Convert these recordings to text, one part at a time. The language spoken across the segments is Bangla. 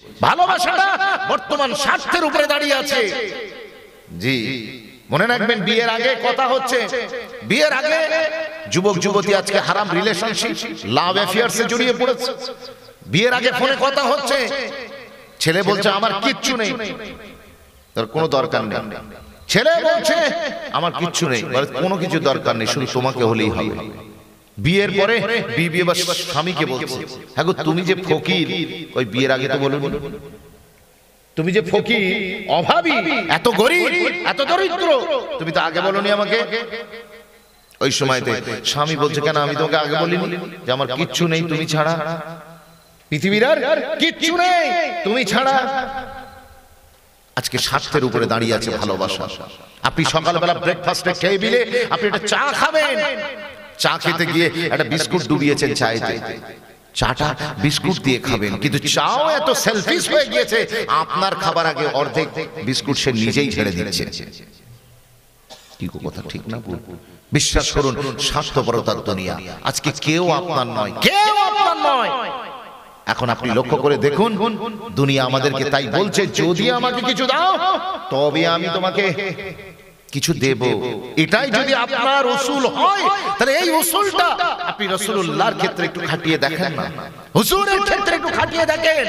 ভালোবাসাটা বর্তমান স্বার্থের উপরে দাঁড়িয়ে আছে। জি, মনে রাখবেন, বিয়ের আগে কথা হচ্ছে, বিয়ের আগে যুবক যুবতী আজকে হারাম রিলেশনশিপ, লাভ অ্যাফেয়ার্সে জড়িয়ে পড়েছে। বিয়ের আগে ফোনে কথা হচ্ছে, ছেলে বলছে আমার কিচ্ছু নেই, তার কোনো দরকার নেই। ছেলে বলছে আমার কিচ্ছু নেই, কোনো কিছু দরকার নেই, শুধু তোমাকে হলেই হবে। বিয়ের পরে বিবি বা স্বামীকে বলছে, হ্যাঁ গো তুমি যে ফকির, ওই বিয়ের আগে তো বলুন, তুমি যে ফকির, অভাবী, এত গরিব, এত দরিদ্র, তুমি তো আগে বলনি আমাকে। ওই সময়তে স্বামী বলছে, কেন আমি তোমাকে আগে বলিনি যে আমার কিচ্ছু নেই তুমি ছাড়া, পৃথিবীর আর কিচ্ছু নেই তুমি ছাড়া। আজকে স্বার্থের উপরে দাঁড়িয়ে আছে ভালোবাসা। আপনি সকালবেলা ব্রেকফাস্টে টেবিলে আপনি একটা চা খাবেন, চা খেতে গিয়ে একটা বিস্কুট ডুবিয়েছেন চায়েতে, চাটা বিস্কুট দিয়ে খাবেন, কিন্তু চাও এত সেলফিশ হয়ে গিয়েছে, আপনার খাবার আগে অর্ধেক বিস্কুট সে নিজেই ছেড়ে দিচ্ছে। কি কথা ঠিক না? বিশ্বাস করুন, স্বার্থপরতার দুনিয়া। আজকে কেউ আপনার নয়, কেউ আপনার নয়। এখন আপনি লক্ষ্য করে দেখুন, দুনিয়া আমাদেরকে তাই বলছে, যদি আমাকে কিছু দাও তবে আমি তোমাকে কিছু দেব। এটাই যদি আপনার উসুল হয়, তাহলে এই উসুলটা আপনি রাসূলুল্লাহর ক্ষেত্রে একটু খাটিয়ে দেখেন না, হুজুরের ক্ষেত্রে একটু খাটিয়ে দেখেন।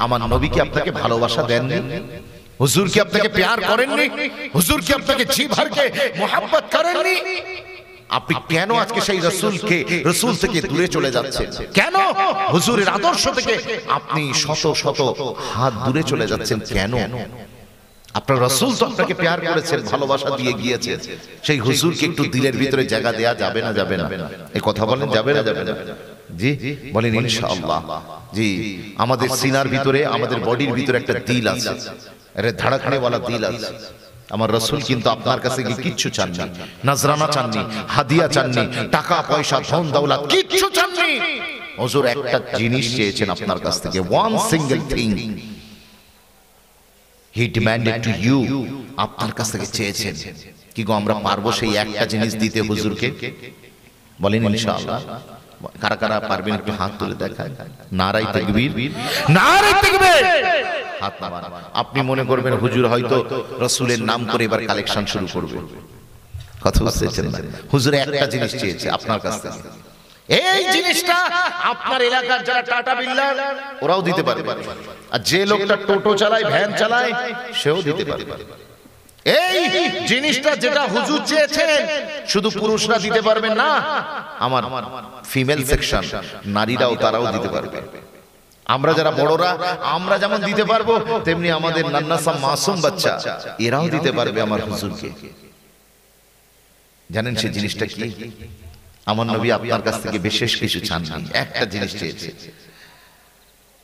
আমার নবী কি আপনাকে ভালোবাসা দেননি? হুজুর কি আপনাকে প্যার করেননি? হুজুর কি আপনাকে জি ভরকে মোহাব্বত করেননি? আপনি কেন আজকে সেই রাসূল থেকে দূরে চলে যাচ্ছেন? কেন হুজুরের আদর্শ থেকে আপনি শত শত হাত দূরে চলে যাচ্ছেন? কেন? আপনার রাসূল তো আপনাকে প্যার করেছেন, ভালোবাসা দিয়ে গিয়েছেন। সেই হুজুরকে একটু দিলের ভিতরে জায়গা দেয়া যাবে না? যাবে না? এই কথা বলেন, যাবে না? যাবে না? জি বলেন ইনশাআল্লাহ। জি, আমাদের সিনার ভিতরে, আমাদের বডির ভিতরে একটা দিল আছে, আরে ধড়কনে वाला দিল আছে। আমার রাসূল কিন্তু আপনার কাছে কি কিচ্ছু চাননি, নজরানা চাননি, হাদিয়া চাননি, টাকা পয়সা ধন দৌলত কিচ্ছু চাননি। হুজুর একটা জিনিস চেয়েছেন আপনার কাছ থেকে, one single thing he demanded to you. আপনার কাছ থেকে চেয়েছেন কি গো, আমরা পারবো সেই একটা জিনিস দিতে হুজুরকে? বলেন ইনশাআল্লাহ। কারা কারা পারবেন একটু হাত তুলে দেখান। নারায়ে তাকবীর, নারায়ে তাকবীর। হাত নামান। আপনি মনে করবেন হুজুর হয়তো রাসূলের নাম করে এবার কালেকশন শুরু করবে। কথা বুঝছেন না? হুজুর একটা জিনিস চেয়েছে আপনার কাছ থেকে। এই জিনিসটা আপনার এলাকার যারা টাটা বিল্ডার ওরাও দিতে পারবে, আর যে লোকটা টোটো চালায়, ভ্যান চালায়, সেও দিতে পারবে। এই জিনিসটা যেটা হুজুর চেয়েছেন, শুধু পুরুষরা দিতে পারবেন না, আমার ফিমেল সেকশন, নারীরাও, তারাও দিতে পারবে। আমরা যারা বড়রা, আমরা যেমন দিতে পারবো, তেমনি আমাদের নান্নাসা মাসুম বাচ্চা, এরাও দিতে পারবে আমার হুজুরকে। জানেন সেই জিনিসটা কি? আমার নবী আপনার কাছ থেকে বিশেষ কিছু চাননি, একটা জিনিস চেয়েছে।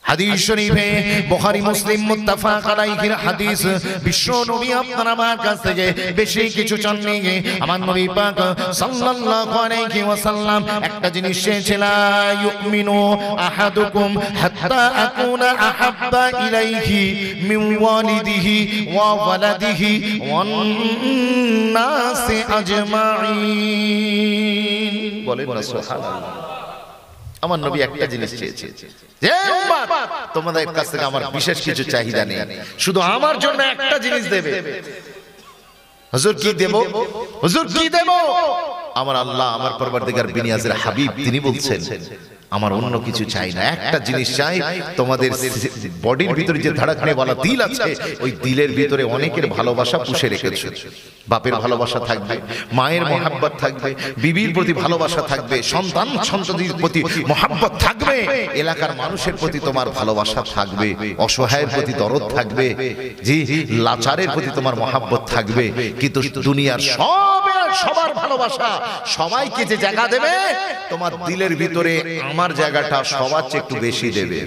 হাদিস শরীফে বুখারী মুসলিম মুত্তাফাক আলাইহির হাদিস, বিশ্ব নবী আপনার আমার কাছ থেকে বেশি কিছু চাননি। আমার নবী পাক সাল্লাল্লাহু আলাইহি ওয়াসাল্লাম একটা জিনিস চেয়েছিলেন, ইউমিনু আহাদুকুম হাত্তা আকুনা আহাব্বা ইলাইহি মিন ওয়ালিদিহি ওয়া ওয়ালাদিহি ওয়ান নাসি আজমাইন। বলেন না সুবহানাল্লাহ। আমার নবী একটা জিনিস চেয়েছে, যে উম্মত তোমাদের কাছ থেকে আমার বিশেষ কিছু চাহিদা নেই, শুধু আমার জন্য একটা জিনিস দেবে। হুজুর কি দেব? হুজুর কি দেব? আমার আল্লাহ, আমার পরবর্তীকার বিনিয়াজের হাবিব, তিনি বলছেন আমার অন্য কিছু চাই না, একটা জিনিস চাই, তোমাদের বডির ভিতরে যে ধড়কনে वाला দিল আছে, ওই দিলের ভিতরে অনেকের ভালোবাসা পুষে রেখেছো। বাপের ভালোবাসা থাকবে, মায়ের মহব্বত থাকবে, বিবির প্রতি ভালোবাসা থাকবে, সন্তান সন্ততির প্রতি মহব্বত থাকবে, এলাকার মানুষের প্রতি তোমার ভালোবাসা থাকবে, অসহায়ের প্রতি দরদ থাকবে, জি লাচারের প্রতি তোমার মহব্বত থাকবে। কিন্তু দুনিয়ার সবার ভালোবাসা, সবাইকে যে জায়গা দেবে, তোমার দিলের ভিতরে আমার জায়গাটা সবার চেয়ে একটু বেশি দেবে।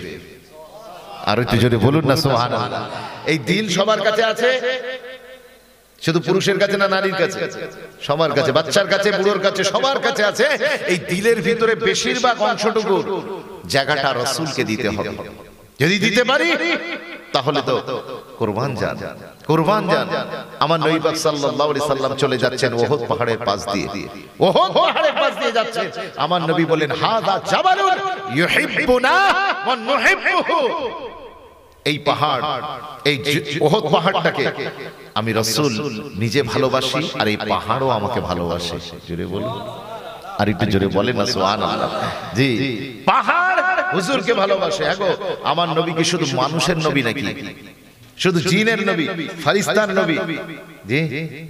আর একটু জোরে বলুন না সুবহানাল্লাহ। এই দিল সবার কাছে আছে, শুধু পুরুষের কাছে না, নারীর কাছে, সবার কাছে, বাচ্চার কাছে, বুড়োর কাছে, সবার কাছে আছে। এই দিলের ভিতরে বেশিরভাগ অংশটুকু জায়গাটা রাসূলকে দিতে হবে। যদি দিতে পারি তাহলে তো কুরবান যান, কুরবান যান। আমার নবী পাক সাল্লাল্লাহু আলাইহি সাল্লাম চলে যাচ্ছেন উহুদ পাহাড়ের পাশ দিয়ে, উহুদ পাহাড়ের পাশ দিয়ে যাচ্ছেন। আমার নবী বলেন, হাযা জাবালুন ইউহিব্বুনা ওয়া নুহিব্বুহু। এই পাহাড়, এই ওহদ পাহাড়টাকে আমি রাসূল নিজে ভালোবাসি, আর এই পাহাড়ও আমাকে ভালোবাসে। জোরে বলুন, আর একটু জোরে বলেন না সুবহানাল্লাহ। জি, পাহাড় হুজুরকে ভালোবাসে। আগো আমার নবী কি শুধু মানুষের নবী নাকি? শুধু জিনের নবী, ফারিস্তার নবী? জি,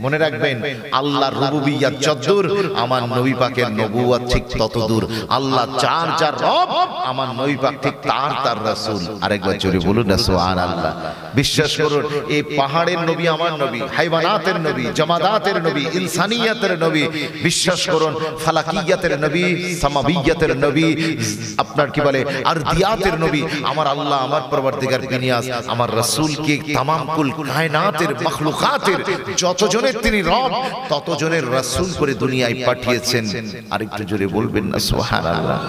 মনে রাখবেন আল্লাহর রুবুবিয়্যাত যতদূর, আমার নবী পাকের নবুয়ত ঠিক ততদূর। আল্লাহ যার যার রব, আমার নবী পাক ঠিক তার তার রাসূল। আরেকবার জোরে বলুন না সুবহানাল্লাহ। বিশ্বাস করুন এই পাহাড়ের নবী আমার নবী, হাইওয়ানাতের নবী, জামাদাতের নবী, ইনসানিয়াতের নবী। বিশ্বাস করুন ফালাকিয়াতের নবী, সামাবিয়াতের নবী, আপনার কি বলে আরদিয়াতের নবী। আমার আল্লাহ, আমার পরবর্তীকার বিনিয়াস আমার রাসূলকে তামাম কুল কায়নাতের মাখলুকাতের যতজনের তিনি রব, ততজনের রাসূল করে দুনিয়ায় পাঠিয়েছেন। আরেকটু জোরে বলবেন না সুবহানাল্লাহ।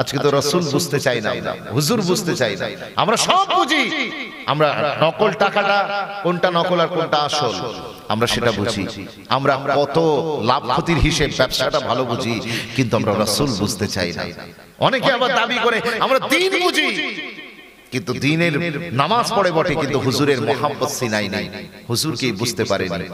আজকে তো রাসূল বুঝতে চাই না, হুজুর বুঝতে চাই না। আমরা সব বুঝি, আমরা নকল টাকাটা কোনটা নকল আর কোনটা আসল আমরা সেটা বুঝি। আমরা কত লাভ ক্ষতির হিসেব ব্যবসাটা ভালো বুঝি, কিন্তু আমরা রাসূল বুঝতে চাই না। অনেকে আবার দাবি করে আমরা দ্বীন বুঝি, কিন্তু দ্বীনের নামাজ পড়ে বটে, কিন্তু হুজুরের মোহাব্বত সিনাই নাই, হুজুরকে বুঝতে পারেনি।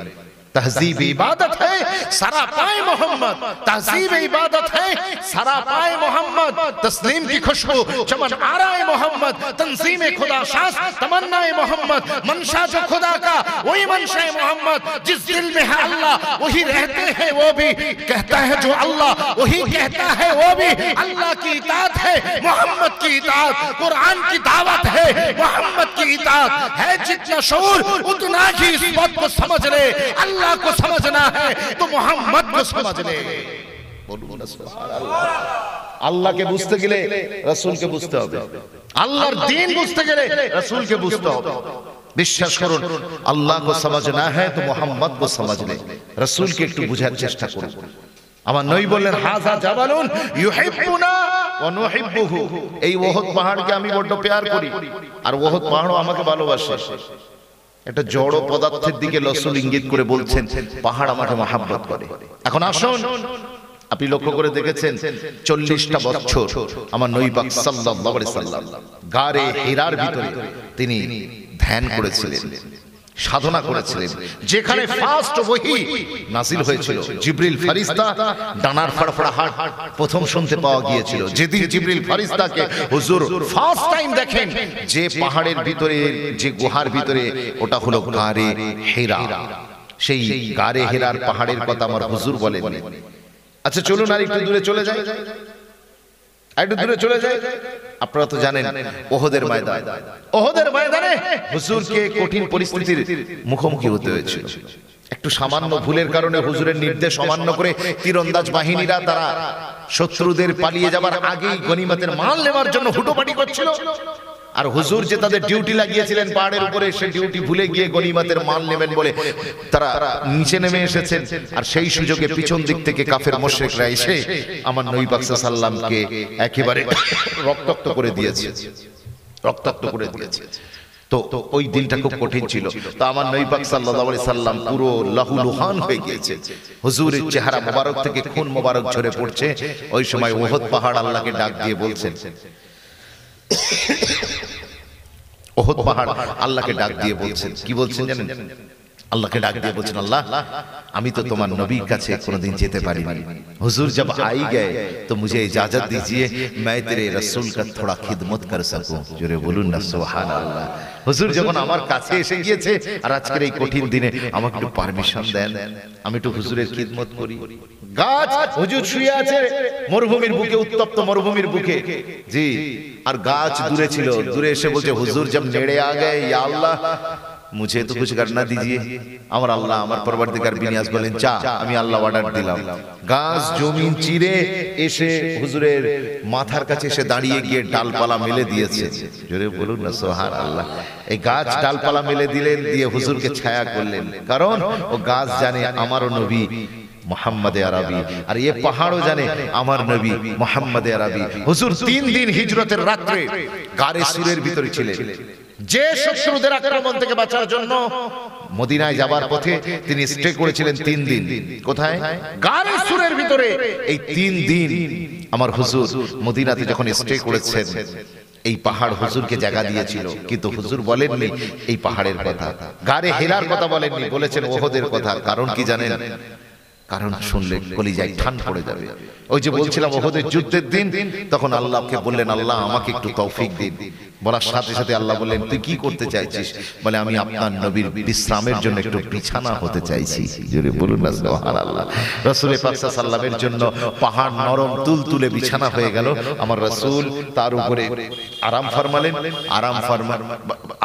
तहजीब इबादत है सरापाए मोहम्मद, तहजीब इबादत है सरापाए मोहम्मद, तस्लीम की खुशबू चमन आराए मोहम्मद, तंजीम खुदा शास तमन्नाए मोहम्मद, मंशा जो खुदा का वही मंशा मोहम्मद, जिस दिल में है अल्लाह वही रहते हैं वो भी, कहता है जो अल्लाह वही कहता है वो भी। अल्लाह की इताअत है मोहम्मद की इताअत, कुरान की दावत है मोहम्मद की इताअत है। जितना शऊर उतना ही इस बात को समझ ले, अल्लाह को समझना है तो मोहम्मद को समझ ले। बोलूं ना सुबहानाल्लाह। अल्लाह के बुझते गेले रसूल के बुझते होबे, अल्लाहर दीन बुझते गेले रसूल के बुझते होबे। বিশ্বাস করুন আল্লাহ को समझना है तो मोहम्मद को समझ ले, रसूल के একটু বুঝার চেষ্টা করুন। আমার নবী বললেন হাযা জাবালুন ইউহিব্বুনা ওয়া নুহিব্বুহু, এই ওহদ পাহাড়কে আমি বড় প্যার করি আর ওহদ পাহাড়ও আমাকে ভালোবাসে। একটা জড় পদার্থের দিকে রাসূল ইঙ্গিত করে বলছেন পাহাড় আমাকে মহব্বত করে। এখন আসুন, আপনি লক্ষ্য করে দেখেছেন 40টা বছর আমার নবী পাক সাল্লাল্লাহু আলাইহি সাল্লাম গারে হিরার ভিতরে তিনি ধ্যান করেছিলেন, সাধনা করেছিলেন। যেখানে ফার্স্ট ওহী নাযিল হয়েছিল, জিবরিল ফেরেশতা ডানার ফড়ফড়াহট প্রথম শুনতে পাওয়া গিয়েছিল। যেদিন জিবরিল ফেরেশতাকে হুজুর ফার্স্ট টাইম দেখেন, যে পাহাড়ের ভিতরে, যে গুহার ভিতরে, ওটা হলো গারে হিরা। সেই গারে হিরার পাহাড়ের কথা আমার হুজুর বলেন। আচ্ছা চলুন আর একটু দূরে চলে যাই, একটু দূরে চলে যাই। আপনারা তো জানেন ওহদের ময়দান, ওহদের ময়দানে হুজুরকে কঠিন পরিস্থিতির মুখোমুখি হতে হয়েছিল। একটু সামান্য ভুলের কারণে হুজুরের নির্দেশ অমান্য করে তীরন্দাজ বাহিনীরা তারা শত্রুদের পালিয়ে যাবার আগেই গনিমতের মাল নেওয়ার জন্য হুটোপাটি করছিল। আর হুজুর যে তাদের ডিউটি লাগিয়েছিলেন পাহাড়ের উপরে, সেই ডিউটি ভুলে গিয়ে গনিমতের মাল নেবেন বলে তারা নিচে নেমে এসেছেন। আর সেই সুযোগে পিছন দিক থেকে কাফের মুশরিকরা এসে আমার নবী পাক সাল্লাল্লাহু আলাইহি সাল্লামকে একেবারে রক্তাক্ত করে দিয়েছে, রক্তাক্ত করে দিয়েছে। তো ওই দিনটা খুব কঠিন ছিল। তো আমার নবী পাক সাল্লাল্লাহু আলাইহি সাল্লাম পুরো লাহুলুহান হয়ে গিয়েছে, হুজুরের চেহারা মোবারক থেকে খুন মোবারক ঝরে পড়ছে। ওই সময় ওহদ পাহাড় আল্লাহকে ডাক দিয়ে বলছেন, ওহদ পাহাড় আল্লাহকে ডাক দিয়ে বলছেন, কি বলছেন জানেন? আল্লাহকে ডাক দিয়ে বলছেন, আল্লাহ আমি তো তোমার নবীর কাছে কোনোদিন যেতে পারিনি, হুজুর जब आई गए तो मुझे इजाजत दीजिए मैं तेरे रसूल का थोड़ा खिदमत कर सकूं। জোরে বলুন না সুবহানাল্লাহ। হুজুর যখন আমার কাছে এসে গিয়েছে আর আজকের এই কঠিন দিনে আমাকে একটু পারমিশন দেন, আমি একটু হুজুরের খিদমত করি। গাছ হুজুর শুয়ে আছে মরুভূমির বুকে, উত্তপ্ত মরুভূমির বুকে, জি, আর গাছ দূরে ছিল। দূরে এসে বলছে হুজুর जब नेड़े आ गए या अल्लाह मुझे तो कुछ करना दीजिए। আমার আল্লাহ, আমার পরবর্তীকার বিনিয়াস বলেন চা, আমি আল্লাহ অর্ডার দিলাম। গাছ জমিন চিরে এসে হুজুরের মাথার কাছে এসে দাঁড়িয়ে গিয়ে ডালপালা মেলে দিয়েছে। জোরে বলুন না সুবহানাল্লাহ। এই গাছ ডালপালা মেলে দিলেন, দিয়ে হুজুরকে ছায়া করলেন, কারণ ও গাছ জানে আমারও নবী মোহাম্মদে আরবি, আর এই পাহাড়ও জানে আমার নবী মোহাম্মদে আরবি। হুজুর 3 দিন হিজরতের রাত্রে গারে সুরের ভিতরে ছিলেন। যে শত্রুদের আক্রমণ থেকে বাঁচার জন্য মদিনায় যাবার পথে তিনি স্টে করেছিলেন 3 দিন। কোথায়? গারে সুরের ভিতরে। এই 3 দিন আমার হুজুর মদিনাতে যখন স্টে করেছেন, এই পাহাড় হুজুরকে জায়গা দিয়েছিল, কিন্তু হুজুর বলেননি এই পাহাড়ের কথা, গারে হেরার কথা বলেননি, বলেছেন ওহদের কথা। কারণ কি জানেন? কারণ শুনলে কলিজায় ঠান পড়ে যাবে। ওই যে বলছিলাম ওহদের যুদ্ধের দিন, তখন আল্লাহকে বললেন আল্লাহ আমাকে একটু তৌফিক দিন। বলার সাথে সাথে আল্লাহ বললেন তুই কি করতে চাইছিস? বলে আমি আপনার নবীর বিশ্রামের জন্য একটু বিছানা হতে চাইছি। জোরে বলুন না সুবহানাল্লাহ। রাসূল পাক সাল্লাল্লাহু আলাইহি ওয়াসাল্লামের জন্য পাহাড় নরম তুলতুলে বিছানা হয়ে গেল। আমার রাসূল তার উপরে আরাম ফরমালেন।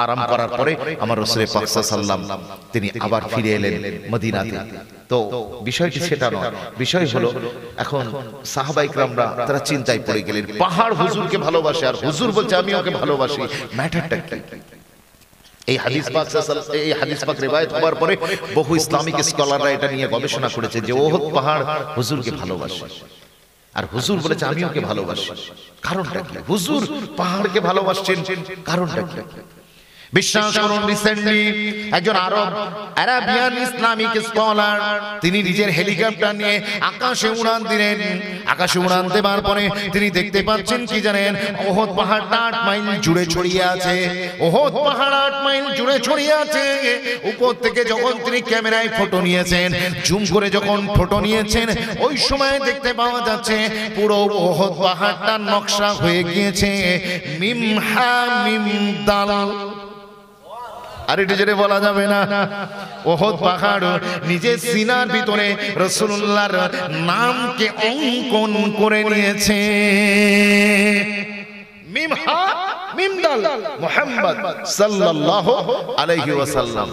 আরাম করার পরে আমার রাসূল পাক সাল্লাল্লাহু আলাইহি ওয়াসাল্লাম তিনি আবার ফিরে এলেন মদিনাতে। তো বিষয়টি সেটা নয়, বিষয় হলো এখন সাহাবায়ে কেরামরা তারা চিন্তায় পড়ে গেলেন, পাহাড় হুজুরকে ভালোবাসে আর হুজুর বলছে আমি ওকে ভালোবাসি, ম্যাটারটা কি? এই হাদিস পাক রিওয়ায়াত হওয়ার পরে বহু ইসলামিক স্কলাররা এটা নিয়ে গবেষণা করেছে যে ওহদ পাহাড় হুজুরকে ভালোবাসে আর হুজুর বলেছে আমি ওকে ভালোবাসি। কারণটা কি? হুজুর পাহাড়কে ভালোবাসছেন, কারণটা কি? বিশ্বাস করুন, রিসেন্টলি একজন আরাবিয়ান ইসলামিক স্কলার তিনি নিজের হেলিকপ্টার নিয়ে আকাশে উড়ান দিলেন। আকাশে উড়ান দেবার পরে তিনি দেখতে পাচ্ছেন কি জানেন, ওহদ পাহাড় 8 মাইল জুড়ে ছড়িয়ে আছে। ওহদ পাহাড় 8 মাইল জুড়ে ছড়িয়ে আছে। উপর থেকে যখন তিনি ক্যামেরায় ফটো নিয়েছেন, জুম করে যখন ফটো নিয়েছেন, ওই সময় দেখতে পাওয়া যাচ্ছে পুরো ওহদ পাহাড়টা নকশা হয়ে গিয়েছে মিম হা মিম দাল। আর এটা যেটা বলা যাবে না, ওহদ পাহাড় নিজের সিনার ভিতরে রাসূলুল্লাহর নামকে অঙ্কন করে নিয়েছে। মিম হা মিম দাল মুহাম্মদ সাল্লাল্লাহু আলাইহি ওয়াসাল্লাম।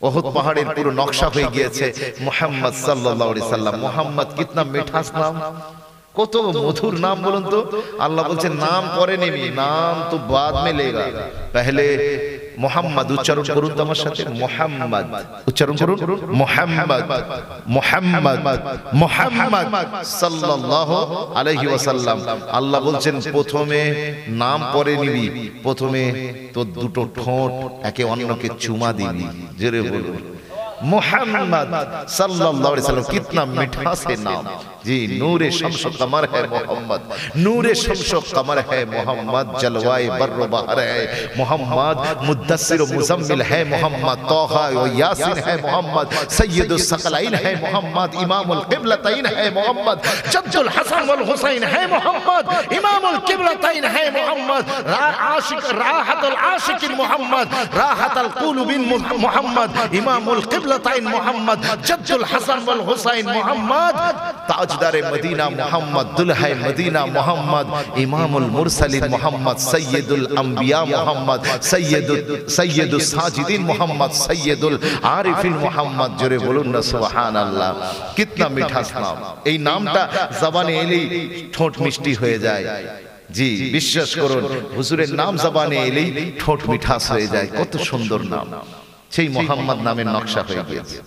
ওহদ পাহাড়ের পুরো নকশা হয়ে গিয়েছে মুহাম্মদ সাল্লাল্লাহু আলাইহি সাল্লাম। মুহাম্মদ কিতনা মিঠাস নাম, কত মধুর নাম বলুন তো। আল্লাহ বলছেন নাম পরে নেবি, নাম তো বাদ মে লেগা, পহলে মোহাম্মদ উচ্চারণ করুন তো আমার সাথে, মোহাম্মদ উচ্চারণ করুন, মোহাম্মদ মোহাম্মদ মোহাম্মদ সাল্লাল্লাহু আলাইহি ওয়াসাল্লাম। আল্লাহ বলছেন প্রথমে নাম পরে নিবি, প্রথমে তো দুটো ঠোঁট একে অন্যকে চুমা দিবি। জোরে বলুন मोहम्मद सल्लल्लाहु अलैहि वसल्लम। कितना मीठा से नाम जी। नूरे शम्स कमर है मोहम्मद, नूरे शम्स कमर है मोहम्मद, जलवाए बर्र बहर है मोहम्मद, मुद्दस्सिर मुज़म्मिल है मोहम्मद, तोहा व यासीन है मोहम्मद, सय्यदुस सकलैन है मोहम्मद, इमामुल क़िबलतैन है मोहम्मद, जद्दुल हसन वल हुसैन है मोहम्मद, इमामुल क़िबलतैन है मोहम्मद, राहतुल आशिकिन मोहम्मद, राहतुल क़ुलूबिन मोहम्मद, इमामुल क़िबलतैन मोहम्मद, जद्दुल हसन वल हुसैन मोहम्मद, ताजदारे मदीना मोहम्मद, दुल्हा मदीना मोहम्मद, इमामुल मुरसलिन मोहम्मद, सय्यदुल अंबिया मोहम्मद, सय्यदुस साजिदीन मोहम्मद, सय्यदुल आरिफिन मोहम्मद। जोरे बोलुन ना सुबहानाल्लाह। कितना मीठा नाम। এই নামটা জবানে এলেই ঠোঁট মিষ্টি হয়ে যায়। জি বিশ্বাস করুন, হুজুরের নাম জবানে এলেই ঠোঁট মিঠাস হয়ে যায়। কত সুন্দর নাম। সেই মোহাম্মদ নামের নকশা হয়ে গিয়েছে।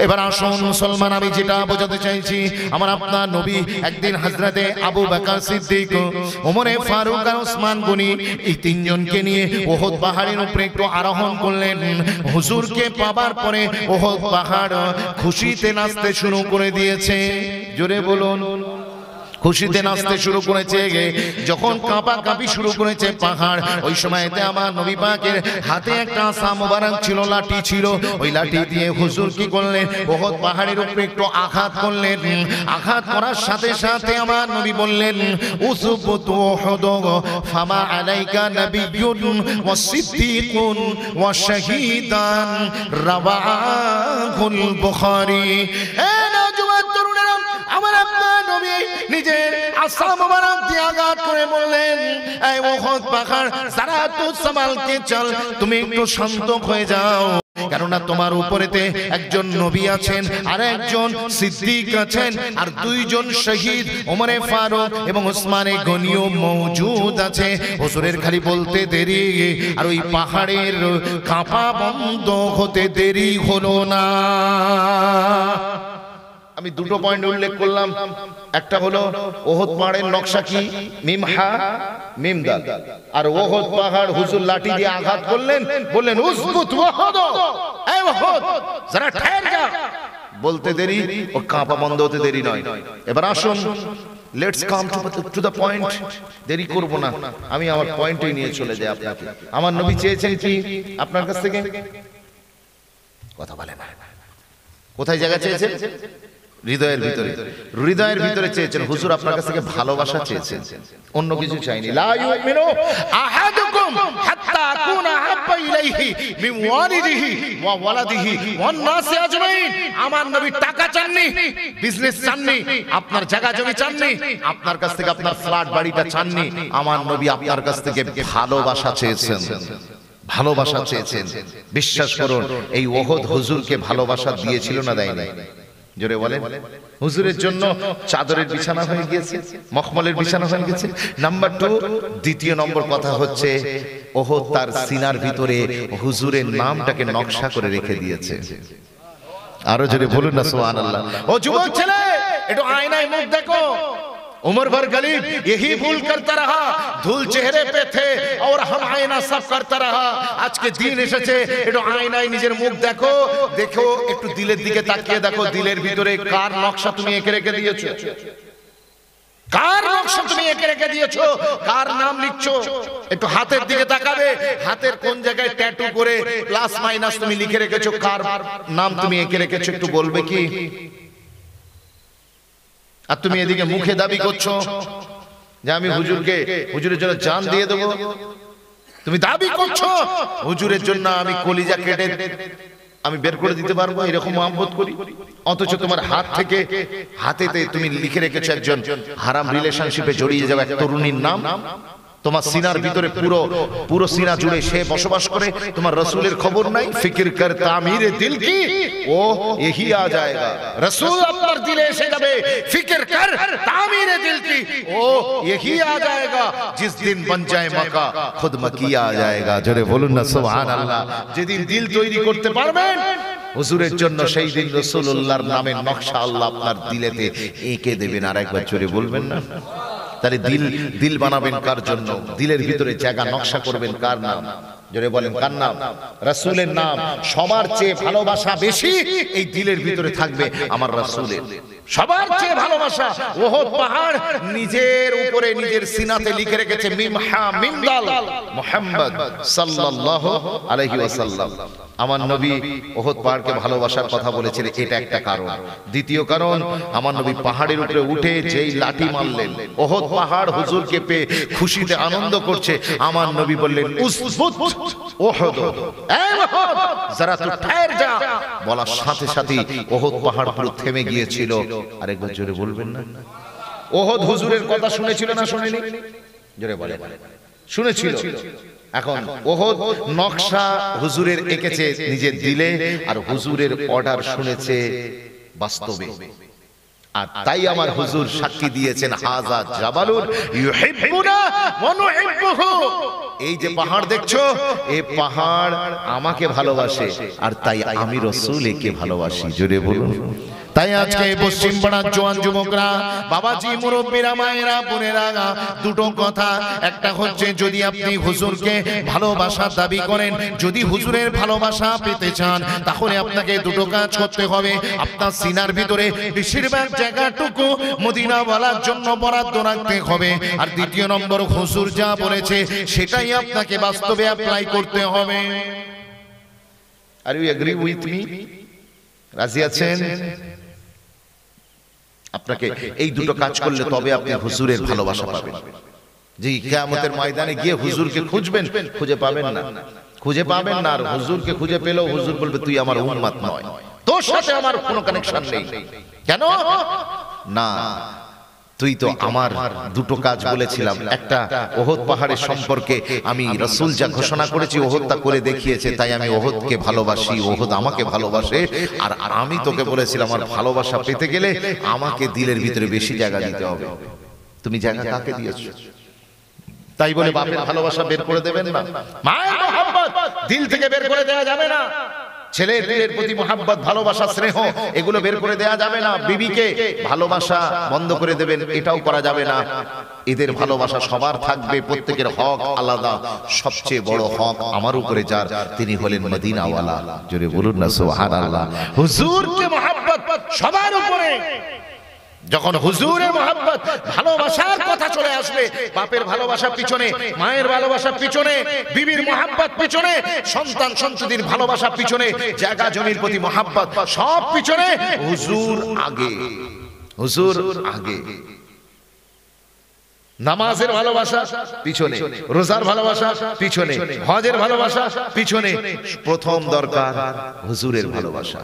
এবার আসুন মুসলমান, আমি যেটা বোঝাতে চাইছি, আমার আপনার নবী একদিন হযরতে আবু বকর সিদ্দিক, ওমরে ফারুক আর ওসমান গনি এই তিনজনকে নিয়ে ওহদ পাহাড়ের উপরে একটু আরোহণ করলেন। হুজুরকে পাবার পরে ওহদ পাহাড় খুশিতে নাচতে শুরু করে দিয়েছে। জোরে বলুন, খুশিতে নাচতে শুরু করেছে। যখন কাঁপাকাঁপি শুরু করেছে পাহাড়, ওই সময়তে আমার নবী পাকের হাতে একটা আসা মোবারক ছিল, লাঠি ছিল। ওই লাঠি দিয়ে হুজুর কি করলেন, ওহদ পাহাড়ের উপরে একটু আঘাত করলেন। আঘাত করার সাথে সাথে আমার নবী বললেন, উসবুতু উহুদ ফামা আলাইকা নাবিয়্যুন ওয়া সিদ্দীকুন ওয়া শাহীদান, রাওয়াহুল বুখারী। আমার আপনার নবী নিজের আসা মোবারক দিয়ে আঘাত করে বললেন, এই ওহদ পাহাড় সারা তো সামালকে চল, তুমি একটু শান্ত হয়ে যাও, কেননা তোমার উপরেতে একজন নবী আছেন আর একজন সিদ্দিক আছেন আর দুইজন শহীদ ওমরে ফারুক এবং ওসমানে গনিও মওজুদ আছে। হুজুরের খালি বলতে দেরি আর ওই পাহাড়ের কাঁপা বন্ধ হতে দেরি হলো না। আমি দুটো পয়েন্ট উল্লেখ করলাম, একটা হলো ওহদ পাহাড়ের নকশা কি, মিম হা মিম দাল। আর ওহদ পাহাড় হুজুর লাঠি দিয়ে আঘাত করলেন, বললেন উসবুত ওহদ, এই ওহদ যারা ঠের যা, বলতে দেরি ও কাঁপা বন্ধ হতে দেরি নয়। এবার আসুন let's come to the point, দেরি করব না, আমি আমার পয়েন্টই নিয়ে চলে যাই আপনাকে। আমার নবী চেয়েছেন কি আপনার কাছ থেকে? কথা বলে না। কোথায় জায়গা চেয়েছেন? হৃদয়ের ভিতরে। হৃদয়ের ভিতরে চেয়েছেন। হুজুর আপনার কাছ থেকে ভালোবাসা চেয়েছেন, অন্য কিছু চাইনি। লা ইউমিনু আহাদুকুম হাত্তা আকুনা আহাব্বা ইলাইহি মিন ওয়ালিদিহি ওয়া ওয়ালাদিহি ওয়ান নাসি আজমাইন। আমার নবী টাকা চাননি, বিজনেস চাননি, আপনার জায়গা জমি চাননি, আপনার কাছ থেকে আপনার ফ্ল্যাট বাড়িটা চাননি। আমার নবী আপনার কাছ থেকে ভালোবাসা চেয়েছেন, ভালোবাসা চেয়েছেন। বিশ্বাস করুন, এই ওহদ হুজুরকে ভালোবাসা দিয়েছিল না দেয়নি? জোরে বলেন। হুজুরের জন্য চাদরের বিছানা হয়ে গিয়েছে, মখমলের বিছানা হয়ে গেছে। নাম্বার 2, দ্বিতীয় নম্বর কথা হচ্ছে ওহদ তার সিনার ভিতরে হুজুরের নামটাকে নকশা করে রেখে দিয়েছে। আরো জোরে বলুন না সুবহানাল্লাহ। ও যুবক ছেলে, একটু আয়নায় মুখ দেখো। उमर भर गलीब यही भूल करता रहा, धूल चेहरे पे थे और हम आईना सब करता रहा। आज के दिन এসেছে, একটু আয়নায় নিজের মুখ দেখো, দেখো একটু দিলের দিকে তাকিয়ে দেখো, দিলের ভিতরে কার নকশা তুমি এঁকে রেখে দিয়েছো? কার নকশা তুমি এঁকে রেখে দিয়েছো? কার নাম লিখছো? একটু হাতের দিকে তাকাবে, হাতের কোন জায়গায় ট্যাটু করে প্লাস মাইনাস তুমি লিখে রেখেছো, কার নাম তুমি এঁকে রেখেছো একটু বলবে কি? আর তুমি এদিকে মুখে দাবি করছো যে আমি হুজুরের জন্য জান দিয়ে দেবো। তুমি দাবি করছো হুজুরের জন্য আমি কলিজা কেটে আমি বের করে দিতে পারবো, এরকম মহব্বত করি। অথচ তোমার হাত থেকে হাতেতে তুমি লিখে রেখেছো একজন হারাম রিলেশনশিপে জড়িয়ে যাওয়া এক তরুণীর নাম। তোমার সিনার ভিতরে পুরো সিনা জুড়ে সে বসবাস করে, তোমার রসুলের খবর নাই। ফিকির কর তামিরে দিল কি ও यही आ जाएगा। রসুল আপনার দিলে এসে যাবে। ফিকির কর তামিরে দিল কি ও यही आ जाएगा। जिस दिन बन जाए मक्का खुद मकिया आ जाएगा। জোরে বলুন না সুবহানাল্লাহ। যেদিন দিল তৈরি করতে পারবেন হুজুরের জন্য, সেই দিন রাসূলুল্লাহর নামের নকশা আল্লাহ আপনার দিলেতে এঁকে দেবেন। আর একবার জোরে বলবেন না? তাহলে দিল বানাবেন কার জন্য? দিলের ভিতরে জায়গা নকশা করবেন কার নাম? জোরে বলেন কার নাম? রাসূলের নাম। সবার চেয়ে ভালোবাসা বেশি এই দিলের ভিতরে থাকবে আমার রাসূলের। সবার চেয়ে ভালোবাসা। ওহদ পাহাড় নিজের উপরে নিজের সিনাতে লিখে রেখেছে মিমহা মিমদাল মুহাম্মদ সাল্লাল্লাহু আলাইহি ওয়াসাল্লাম। আমার নবী ওহদ পাহাড়কে ভালোবাসার কথা বলেছেন, এটা একটা কারণ। দ্বিতীয় কারণ, আমার নবী পাহাড়ের উপরে উঠে যেই লাঠি মারলেন, ওহদ পাহাড় হুজুরকে পেয়ে খুশিতে আনন্দ করছে। আমার নবী বললেন উসবুত ওহদ, এই ওহদ যারা তুই ঠের যা। বলার সাথে সাথে ওহদ পাহাড় পুরো থেমে গিয়েছিল। আরেকবার জোরে বলবেন না? ওহদ হুজুরের কথা শুনেছিল না শুনেনি? জোরে বলে শুনেছিল। এখন ওহদ নকশা হুজুরের এঁকেছে নিজের দিলে, আর হুজুরের অর্ডার শুনেছে বাস্তবে। আর তাই আমার হুজুর সাক্ষী দিয়েছেন হাযা জাবালুন ইউহিব্বুনা ওয়া নুহিব্বুহু। এই যে পাহাড় দেখছো, এই পাহাড় আমাকে ভালোবাসে, আর তাই আমি রাসূল একে ভালোবাসি। জোরে বলুন। তাই আজকে পশ্চিম পাড়ার জোয়ান যুবকরা, বাবাজি, মুরব্বীরা, মায়েরা, বোনেরা, দুটো কথা। একটা হচ্ছে যদি আপনি হুজুরকে ভালোবাসার দাবি করেন, যদি হুজুরের ভালোবাসা পেতে চান, তাহলে আপনাকে দুটো কাজ করতে হবে। আপনার সিনার ভিতরে বেশিরভাগ জায়গাটুকু মদিনাওয়ালার জন্য বরাদ্দ রাখতে হবে। আর দ্বিতীয় নম্বর, হুজুর যা বলেছে সেটাই আপনাকে বাস্তবে অ্যাপ্লাই করতে হবে। Are you agree with me? রাজি আছেন? আপনাকে এই দুটো কাজ করলে তবে আপনি হুজুরের ভালোবাসা পাবেন। জি, কিয়ামতের ময়দানে গিয়ে হুজুরকে খুঁজবেন, খুঁজে পাবেন না, খুঁজে পাবেন না। আর হুজুরকে খুঁজে পেলেও হুজুর বলবে তুই আমার উম্মত নয়, তোর সাথে আমার কোনো কানেকশন নেই। কেন? না, তুই তো আমার দুটো কাজ বলেছিলাম। একটা, ওহদ পাহাড়ের সম্পর্কে আমি রাসূল যা ঘোষণা করেছি ওহদ তা করে দেখিয়েছে, তাই আমি ওহদকে ভালোবাসি, ওহদ আমাকে ভালোবাসে। আর আমি তোকে বলেছিলাম আমার ভালোবাসা পেতে গেলে আমাকে দিলের ভিতরে বেশি জায়গা দিতে হবে। তুমি জায়গা কাকে দিয়েছো? তাই বলে বাপের ভালোবাসা বের করে দেবেন না, মায়ের মহব্বত দিল থেকে বের করে দেওয়া যাবে না। ছেলের দিলের প্রতি মহব্বত, ভালোবাসা, স্নেহ, এগুলো বের করে দেয়া যাবে না। বিবিকে ভালোবাসা বন্ধ করে দেবেন, এটাও করা যাবে না। এদের ভালোবাসা সবার থাকবে, প্রত্যেকের হক আলাদা। সবচেয়ে বড় হক আমার উপরে যার, তিনি হলেন মদিনাওয়ালা। জোরে বলুন না সুবহানাল্লাহ। হুজুরকে মহব্বত সবার উপরে। যখন হুজুরের মোহাব্বত ভালোবাসার কথা চলে আসবে, বাপের ভালোবাসার পিছনে, মায়ের ভালোবাসার পিছনে, বিবির মোহাব্বত পিছনে, সন্তান সন্ততির ভালোবাসার পিছনে, জায়গা জমির প্রতি মোহাব্বত, সব পিছনে হুজুর আগে, হুজুর আগে। নামাজের ভালোবাসা পিছনে, রোজার ভালোবাসা পিছনে, হজের ভালোবাসা পিছনে, প্রথম দরকার হুজুরের ভালোবাসা।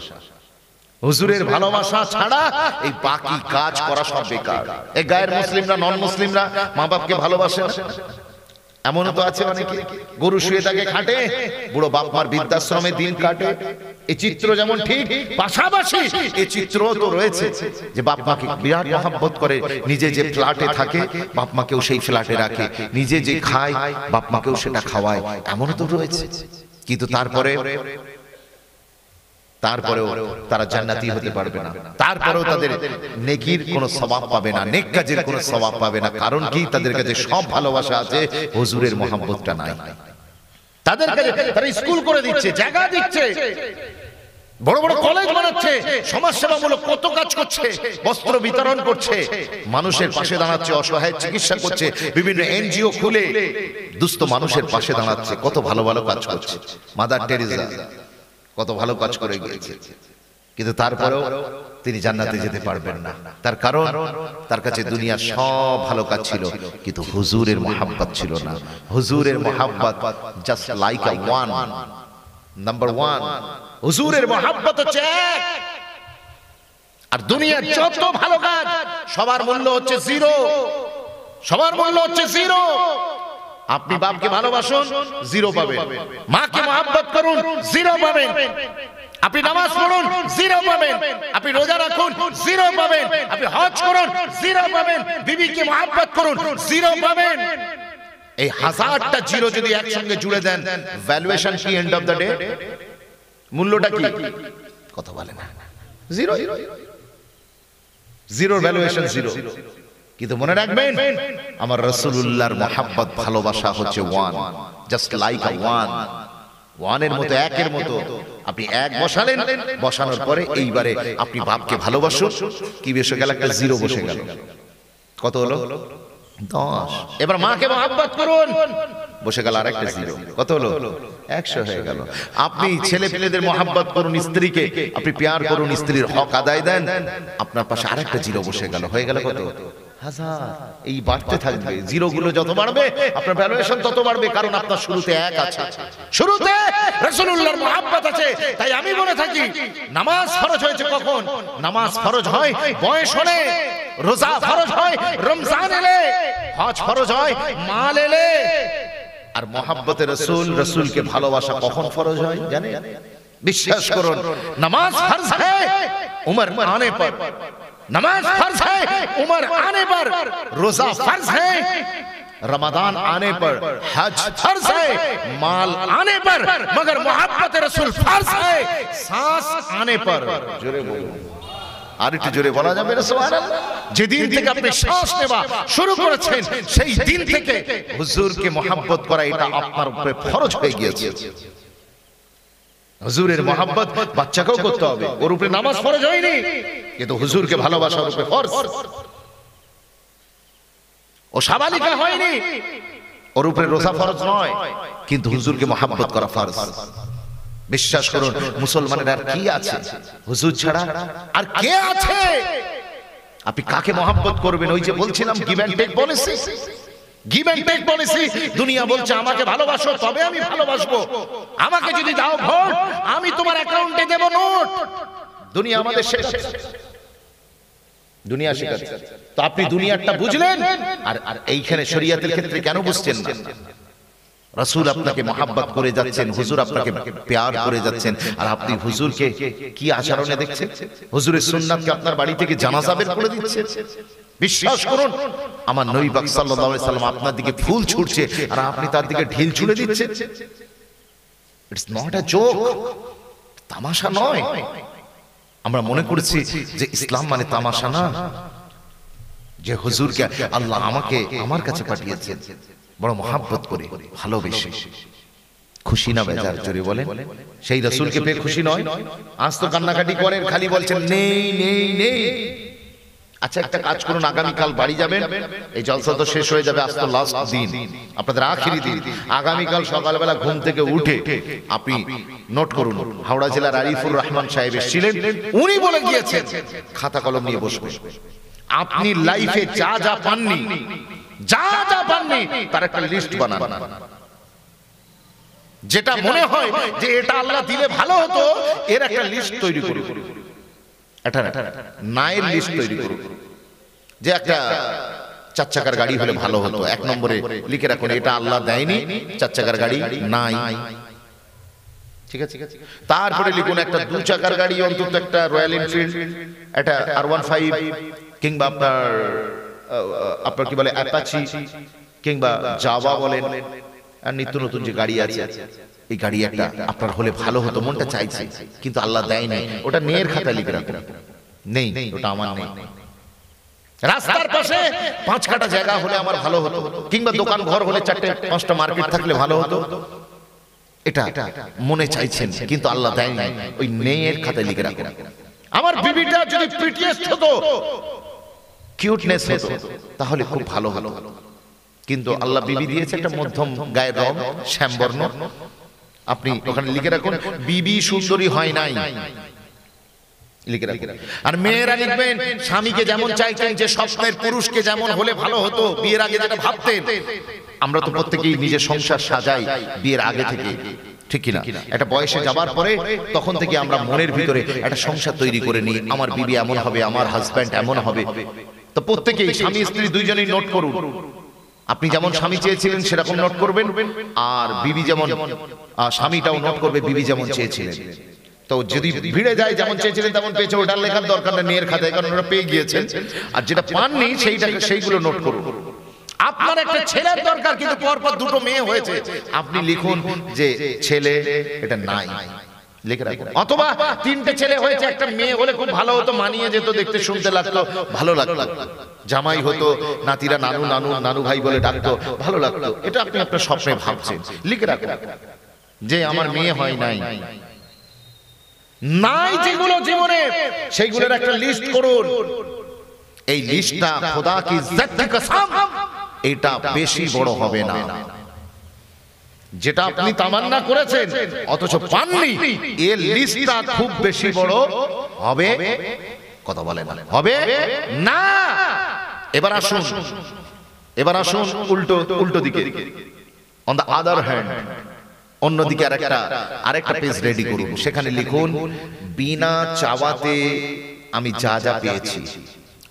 হুজুরের ভালোবাসা ছাড়া এই বাকি কাজ করা সব বেকার। এই গায়ের মুসলিমরা, নন মুসলিমরা মা বাপকে ভালোবাসে না, এমনও তো আছে অনেকে গরু শুয়ে থাকে খাটে, বুড়ো বাপ মার বৃদ্ধাশ্রমে দিন কাটে। এই চিত্র যেমন ঠিক, পাশাপাশি এই চিত্র তো রয়েছে যে বাপ মাকে বিরাট মহব্বত করে, নিজে যে ফ্ল্যাটে থাকে বাপ মাকেও সেই ফ্ল্যাটে রাখে, নিজে যে খায় বাপ মাকেও সেটা খাওয়ায়, এমনও তো রয়েছে। কিন্তু তারপরেও তারা জান্নাতি হতে পারবে না, তারপরেও তাদের নেকির কোনো সওয়াব পাবে না, নেক কাজের কোনো সওয়াব পাবে না। কারণ কি? তাদের কাছে সব ভালোবাসা আছে, হুজুরের মহব্বতটা নাই। তাদের কাছে তারা স্কুল করে দিচ্ছে, জায়গা দিচ্ছে, বড় বড় কলেজ বানাচ্ছে, সমাজসেবামূলক কত কাজ করছে, বস্ত্র বিতরণ করছে, মানুষের পাশে দাঁড়াচ্ছে, অসহায় চিকিৎসা করছে, বিভিন্ন এনজিও খুলে দুস্থ মানুষের পাশে দাঁড়াচ্ছে, কত ভালো ভালো কাজ করছে। মাদার টেরেসা কত ভালো কাজ করে গিয়েছে, কিন্তু তারপরেও তিনি জান্নাতে যেতে পারবেন না। তার কারণ তার কাছে দুনিয়ার সব ভালো কাজ ছিল, কিন্তু হুজুরের মোহাব্বত ছিল না। হুজুরের মোহাব্বত জাস্ট লাইক আ ওয়ান, নাম্বার ওয়ান। হুজুরের মোহাব্বত হচ্ছে এক, আর দুনিয়ার যত ভালো কাজ সবার মূল্য হচ্ছে জিরো, সবার মূল্য হচ্ছে জিরো। আপনি বাপকে ভালোবাসুন, জিরো পাবেন। মাকে মহব্বত করুন, জিরো পাবেন। আপনি নামাজ পড়ুন, জিরো পাবেন। আপনি রোজা রাখুন, জিরো পাবেন। আপনি হজ করুন, জিরো পাবেন। বিবিকে মহব্বত করুন, জিরো পাবেন। এই হাজারটা জিরো যদি একসঙ্গে জুড়ে দেন, ভ্যালুয়েশন কি এন্ড অফ দ্য ডে? মূল্যটা কি? কথা বলে না, জিরো। জিরোর ভ্যালুয়েশন জিরো। কিন্তু মনে রাখবেন, আমার রাসূলুল্লাহর মোহাব্বত ভালোবাসা হচ্ছে ওয়ান, জাস্ট লাইক আ ওয়ান। ওয়ানের মতো, একের মতো। আপনি এক বসালেন, বসানোর পরে এইবারে আপনি বাপকে ভালোবাসুন, কি বসে গেল? একটা জিরো বসে গেল। কত হলো? 10। এবার মাকে মোহাব্বত করুন, বসে গেল আরেকটা জিরো। কত হলো? 100 হয়ে গেল। আপনি ছেলে পেলেদের মোহাব্বত করুন, স্ত্রীকে আপনি প্যার করুন, স্ত্রীর হক আদায় দেন, আপনার পাশে আরেকটা জিরো বসে গেল। হয়ে গেল কত? 1000। এই বাড়তে থাকবে, জিরো গুলো যত বাড়বে আপনার ভ্যালুয়েশন তত বাড়বে, কারণ আপনার শুরুতে এক আছে, শুরুতে রাসূলুল্লাহর মোহাব্বত আছে। তাই আমি বলে থাকি, নামাজ ফরজ হয়েছে কখন? নামাজ ফরজ হয় বয়স হলে, রোজা ফরজ হয় রমজান এলে, হজ ফরজ হয় মাল এলে। আর মোহাব্বতে রাসূল, রাসূলকে ভালোবাসা কখন ফরজ হয় জানেন? বিশ্বাস করুন, নামাজ ফরজ হয় উমর আনে পর, नमाज फर्ज है उम्र आने पर, रोजा फर्ज है रमजान आने पर, हज फर्ज है माल आने पर, मगर मोहब्बत रसूल फर्ज है सांस आने पर। जोरे बोलो, আর একটু জোরে বলা যাবে না সুবহানাল্লাহ? যেদিন থেকে আপনি শ্বাস নেওয়া শুরু করেছেন, সেই দিন থেকে হুজুরকে মোহাব্বত করা এটা আপনার উপরে ফরজ হয়ে গিয়েছে। হুজুরের মোহাব্বত বাচ্চাকেও করতে হবে, ওর উপরে নামাজ ফরজ হয়নি, কিন্তু হুজুরকে ভালোবাসার উপরে ফরজ। ও সাবালিকা হয়নি, ওর উপরে রোজা ফরজ নয়, কিন্তু হুজুরকে মোহাব্বত করা ফরজ। বিশ্বাস করুন, মুসলমানের আর কি আছে হুজুর ছাড়া? আর কে আছে? আপনি কাকে মোহাব্বত করবেন? ওই যে বলছিলাম, give and take policy. Give and take policy. দুনিয়া বলছে আমাকে ভালোবাসো তবে আমি ভালোবাসবো, আমাকে যদি দাও ভোট আমি তোমার অ্যাকাউন্টে দেব নোট। দুনিয়া আমাদের শেখাচ্ছে, দুনিয়া শেখাচ্ছে। তো আপনি দুনিয়াটা বুঝলেন, আর এইখানে শরীয়তের ক্ষেত্রে কেন বুঝছেন না? রাসূল আপনাকে মোহাব্বত করে যাচ্ছেন, হুজুর আপনাকে প্যার করে যাচ্ছেন, আর আপনি হুজুরকে কি আচরণে দেখছেন? হুজুরের সুন্নাতকে আপনার বাড়ি থেকে জানাজা বের করে দিচ্ছেন। বিশ্বাস করুন, আমার নবী পাক সাল্লাল্লাহু আলাইহি সাল্লাম আপনার দিকে ফুল ছুঁড়ছে আর আপনি তার দিকে ঢিল ছুঁড়ে দিচ্ছেন। ইটস নট আ জোক, তামাশা নয়। আমরা মনে করছি যে ইসলাম মানে তামাশা না, যে হুজুরকে আল্লাহ আমাকে আমার কাছে পাঠিয়েছেন বড় মোহাব্বত করে, ভালোবেসে। খুশি না বেজার? জোরে বলেন। সেই রাসূলকে পেয়ে খুশি নয়? আজ তো কান্নাকাটি করেন, খালি বলছেন নেই নেই নেই। আচ্ছা একটা কাজ করুন, আগামীকাল বাড়ি যাবেন, এই জলসা তো শেষ হয়ে যাবে, আজ তো লাস্ট দিন, আপনাদের আখিরি দিন। আগামীকাল সকালবেলা ঘুম থেকে উঠে আপনি নোট করুন, হাওড়া জেলার আরিফুর রহমান সাহেব এসেছিলেন, উনি বলে গিয়েছেন খাতা কলম নিয়ে বসবেন, আপনি লাইফে যা যা পাননি, যা যা পাননি তার একটা লিস্ট বানান। যেটা মনে হয় যে এটা আল্লাহ দিলে ভালো হতো, এর একটা লিস্ট তৈরি করুন, একটা নায়ের লিস্ট তৈরি করুন। যে একটা 4 চাকার গাড়ি হলে ভালো হতো, 1 নম্বরে লিখে রাখুন এটা আল্লাহ দেয়নি, 4 চাকার গাড়ি নাই, ঠিক আছে। তারপরে লিখুন একটা 2 চাকার গাড়ি, অন্তত একটা রয়্যাল এনফিল্ড, একটা R15 কিংবা আপনার কি বলে অ্যাপাচি কিংবা জাভা বলেন, আর নিত্য নতুন যে গাড়ি আছে, এই গাড়ি একটা আপনার হলে ভালো হতো, মনটা চাইছে কিন্তু আল্লাহ দেয়নি, ওটা নেয়ের খাতায় লিখে রাখুন, নেই ওটা আমার নেই। রাস্তার পাশে 5 কাঠা জায়গা হলে আমার ভালো হতো, কিংবা দোকান ঘর হলে 4-5টা মার্কেট থাকলে ভালো হতো, এটা মনে চাইছেন কিন্তু আল্লাহ দেয়নি, ওই নেয়ের খাতায় লিখে রাখুন। আমার বিবিটা যদি প্রিটিয়েস্ট হতো, কিউটনেস হতো, তাহলে খুব ভালো হলো, কিন্তু আল্লাহ বিবি দিয়েছে একটা মধ্যম গায়ের রং, শ্যামবর্ণ, আপনি ওখানে লিখে রাখুন বিবি সুন্দরী হয় নাই, লিখে রাখুন। আর মেয়েরা লিখবেন স্বামীকে যেমন চাইতেন, যে স্বপ্নের পুরুষকে যেমন হলে ভালো হতো, বিয়ের আগে যেটা ভাবতেন। আমরা তো প্রত্যেকেই নিজের সংসার সাজাই বিয়ের আগে থেকে, ঠিক কিনা? একটা বয়সে যাবার পরে তখন থেকে আমরা মনের ভিতরে একটা সংসার তৈরি করে নিই, আমার বিবি এমন হবে, আমার হাজব্যান্ড এমন হবে। তো প্রত্যেকেই স্বামী স্ত্রী দুইজনেই নোট করুন, আপনি যেমন স্বামী চেয়েছিলেন সেরকম নোট করবেন, আর বিবি যেমন, স্বামীটাও নোট করবে বিবি যেমন চেয়েছিলেন। তো যদি ভিড়ে যায় যেমন চেয়েছিলেন তেমন পেয়েছে, ওটার লেখার দরকার নেই মেয়ের খাতায়, কারণ ওরা পেয়ে গিয়েছেন। আর যেটা পাননি সেইগুলো নোট করুন। আপনার একটা ছেলের দরকার কিন্তু পরপর 2টো মেয়ে হয়েছে, আপনি লিখুন যে ছেলে এটা নাই, লিখে রাখুন। অথবা 3টে ছেলে হয়েছে, একটা মেয়ে হলে খুব ভালো হতো, মানিয়ে যেত, দেখতে শুনতে লাগতো, ভালো লাগতো, জামাই হতো, নাতিরা নানু নানু নানু ভাই বলে ডাকতো, ভালো লাগতো। এটা আপনি আপনার স্বপ্নে ভাবছেন, লিখে রাখুন যে আমার মেয়ে হয় নাই, নাই যেগুলো জীবনে, সেইগুলোর একটা লিস্ট করুন। এই লিস্টটা খোদা কি ইজ্জত কি কসম, এটা বেশি বড় হবে না। যেটা আপনি তামান্না করেছেন অথচ পাননি, এর লিস্টটা খুব বেশি বড় হবে, কথা বলে না, হবে না। এবার আসুন উল্টো দিকে, অন দা আদার হ্যান্ড, অন্যদিকে আরেকটা পেজ রেডি করুন, সেখানে লিখুন বিনা চাওয়াতে আমি যা যা পেয়েছি।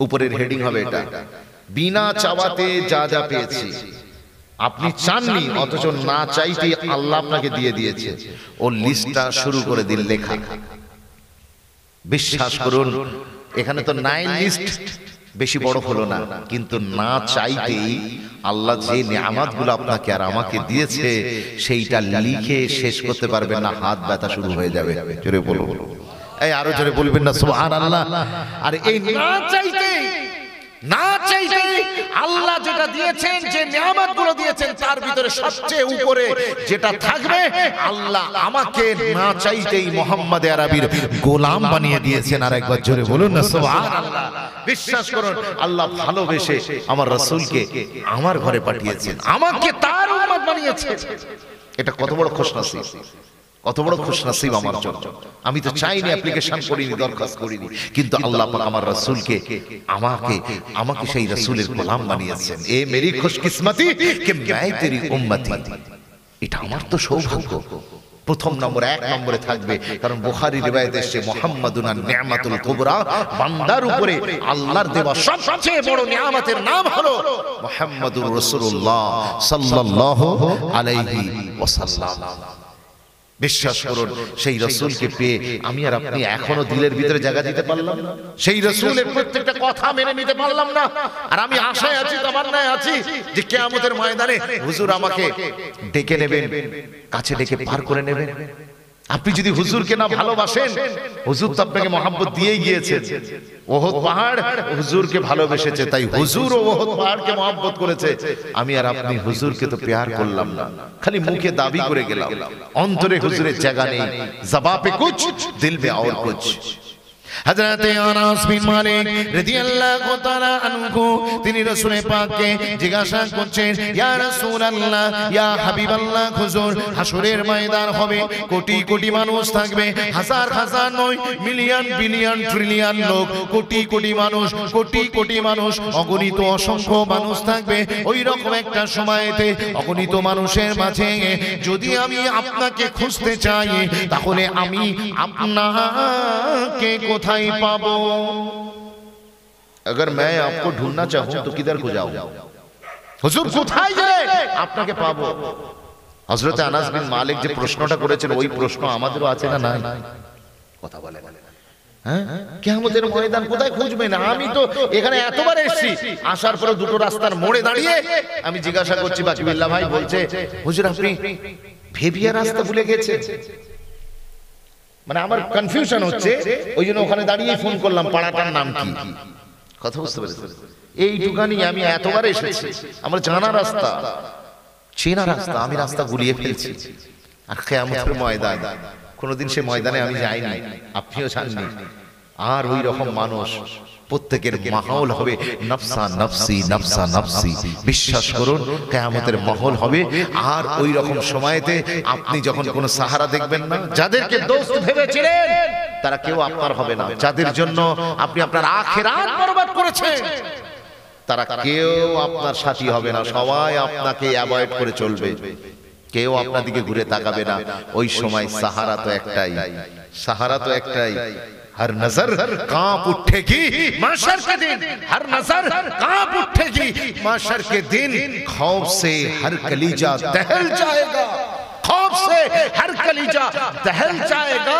উপরের হেডিং হবে এটা, বিনা চাওয়াতে যা যা পেয়েছি। আপনি চাননি অথচ না চাইতে আল্লাহ আপনাকে দিয়ে দিয়েছে, ও লিস্টটা শুরু করে দিন লেখা। বিশ্বাস করুন এখানে তো 9 লিস্ট বেশি বড় হলো না, কিন্তু না চাইতেই আল্লাহ যে নিয়ামতগুলো আপনাকে আর আমাকে দিয়েছে সেইটা লিখে শেষ করতে পারবেন না, হাত ব্যথা শুরু হয়ে যাবে। জোরে বলুন, এই আরো জোরে বলবেন না সুবহানাল্লাহ। আর এই না চাইতে আল্লাহ যেটা দিয়েছেন, যে নিয়ামতগুলো দিয়েছেন, তার ভিতরে সবচেয়ে উপরে যেটা থাকবে, আল্লাহ আমাকে না চাইতেই মুহাম্মদ আরবির গোলাম বানিয়ে দিয়েছেন। আর একবার জোরে বলুন না সুবহানাল্লাহ। বিশ্বাস করুন আল্লাহ ভালোবেসে আমার রাসূলকে আমার ঘরে পাঠিয়েছেন, আমাকে তার উম্মত বানিয়েছেন। এটা কত বড় খুশনসিব, কত বড় খুশনসিব আমার জন্য। আমি তো চাইনি, অ্যাপ্লিকেশন করিনি, দরখাস্ত করিনি, কিন্তু আল্লাহ পাক আমার রাসূলকে আমাকে সেই রাসূলের গোলাম বানিয়েছেন। এ মেরি খুশকিসমতি কে मैं तेरी উম্মতি, এটা আমার তো সৌভাগ্য। প্রথম নম্বর, 1 নম্বরে থাকবে, কারণ বুখারী রিওয়ায়াতে এসেছে মুহাম্মাদুন নি'মাতুল কুবরা, বান্দার উপরে আল্লাহর দেওয়া সবচেয়ে বড় নিয়ামতের নাম হলো মুহাম্মাদুর রাসূলুল্লাহ সাল্লাল্লাহু আলাইহি ওয়াসাল্লাম। বিশ্বাস করুন সেই রাসূলকে পেয়ে আমি আর আপনি এখনো দিলের ভিতরে জায়গা দিতে পারলাম না, সেই রাসূলের প্রত্যেকটা কথা মেনে নিতে পারলাম না। আর আমি আশায় আছি, তামান্নায় আছি যে কিয়ামতের ময়দানে হুজুর আমাকে ডেকে নেবেন, কাছে ডেকে পার করে নেবেন। আপনি যদি হুজুরকে না ভালোবাসেন, হুজুর তো আপনাকে মহব্বত দিয়েই গিয়েছেন। ওহদ পাহাড় হুজুরকে ভালোবেসেছে, তাই হুজুর ও ওহদ পাহাড়কে মহব্বত করেছে। আমি আর আপনি হুজুরকে তো প্যার করলাম না, খালি মুখে দাবি করে গেলাম, অন্তরে হুজুরের জায়গা নেই। জবান পে কুছ, দিল মে और कुछ। হযরতে আনাস বিন মালিক রাদিয়াল্লাহু তাআলা আনহু তিনি রাসূল পাককে জিজ্ঞাসা করছেন, ইয়া রাসূলুল্লাহ, ইয়া হাবিবাল্লাহ, হুজুর হাসরের ময়দান হবে, কোটি কোটি মানুষ থাকবে, হাজার হাজার নয়, মিলিয়ন বিলিয়ন ট্রিলিয়ন লোক, কোটি কোটি মানুষ, কোটি কোটি মানুষ, অগণিত অসংখ্য মানুষ থাকবে। ওই রকম একটা সময়তে অগণিত মানুষের মাঝে যদি আমি আপনাকে খুঁজতে চাই, তাহলে আমি আপনাকে কোথায় पाबो? अगर मैं आपको ढूंढना चाहूं तो किधर को जाऊं? हुजूर কোথায় গেলে আপনাকে পাবো? হযরত আনাস বিন মালিক যে প্রশ্নটা করেছেন ওই প্রশ্ন আমাদেরও আছে না নাই? কথা বলে হ্যাঁ, কিয়ামতের ময়দান কোথায় খুঁজবেন? আমি তো এখানে এতবার এসেছি, আসার পরে দুটো রাস্তার মোড়ে দাঁড়িয়ে আমি জিজ্ঞাসা করছি, বাকি বিল্লাহ ভাই বলছে, হুজুর আপনি ভেবিয়া রাস্তা ভুলে গেছেন। মানে আমার কনফিউশন হচ্ছে, ওই জন্য ওখানে দাঁড়িয়ে ফোন করলাম, পাড়াটার নাম কি? কথা বুঝতে পেরেছেন? এইটুখানি আমি এতবার এসেছি, আমার জানা রাস্তা, চেনা রাস্তা, আমি রাস্তা গুলিয়ে ফেলছি। আর কিয়ামতের ময়দান, কোনোদিন সে ময়দানে আমি যাইনি, আপনিও জাননি। আর ওই রকম মানুষ, প্রত্যেকের মাহৌল হবে নফসা নফসি নফসা নফসি। বিশ্বাস করুন, কিয়ামতের মাহৌল হবে। আর ওই রকম সময়তে আপনি যখন কোনো সাহারা দেখবেন না, যাদেরকে দোস্ত ভেবেছিলেন তারা কেউ আপনার হবে না, যাদের জন্য আপনি আপনার আখিরাত বরবাদ করেছেন তারা কেউ আপনার সাথী হবে না, সবাই আপনাকে অ্যাভয়েড করে চলবে, কেউ আপনার দিকে ঘুরে তাকাবে না। ওই সময় সাহারা তো একটাই, সাহারা তো একটাই, हर नजर कांप उठेगी माशर के दिन, हर नजर कांप उठेगी माशर के दिन, खौफ से हर कलीजा दहल जाएगा, खौफ से हर कलीजा दहल जाएगा।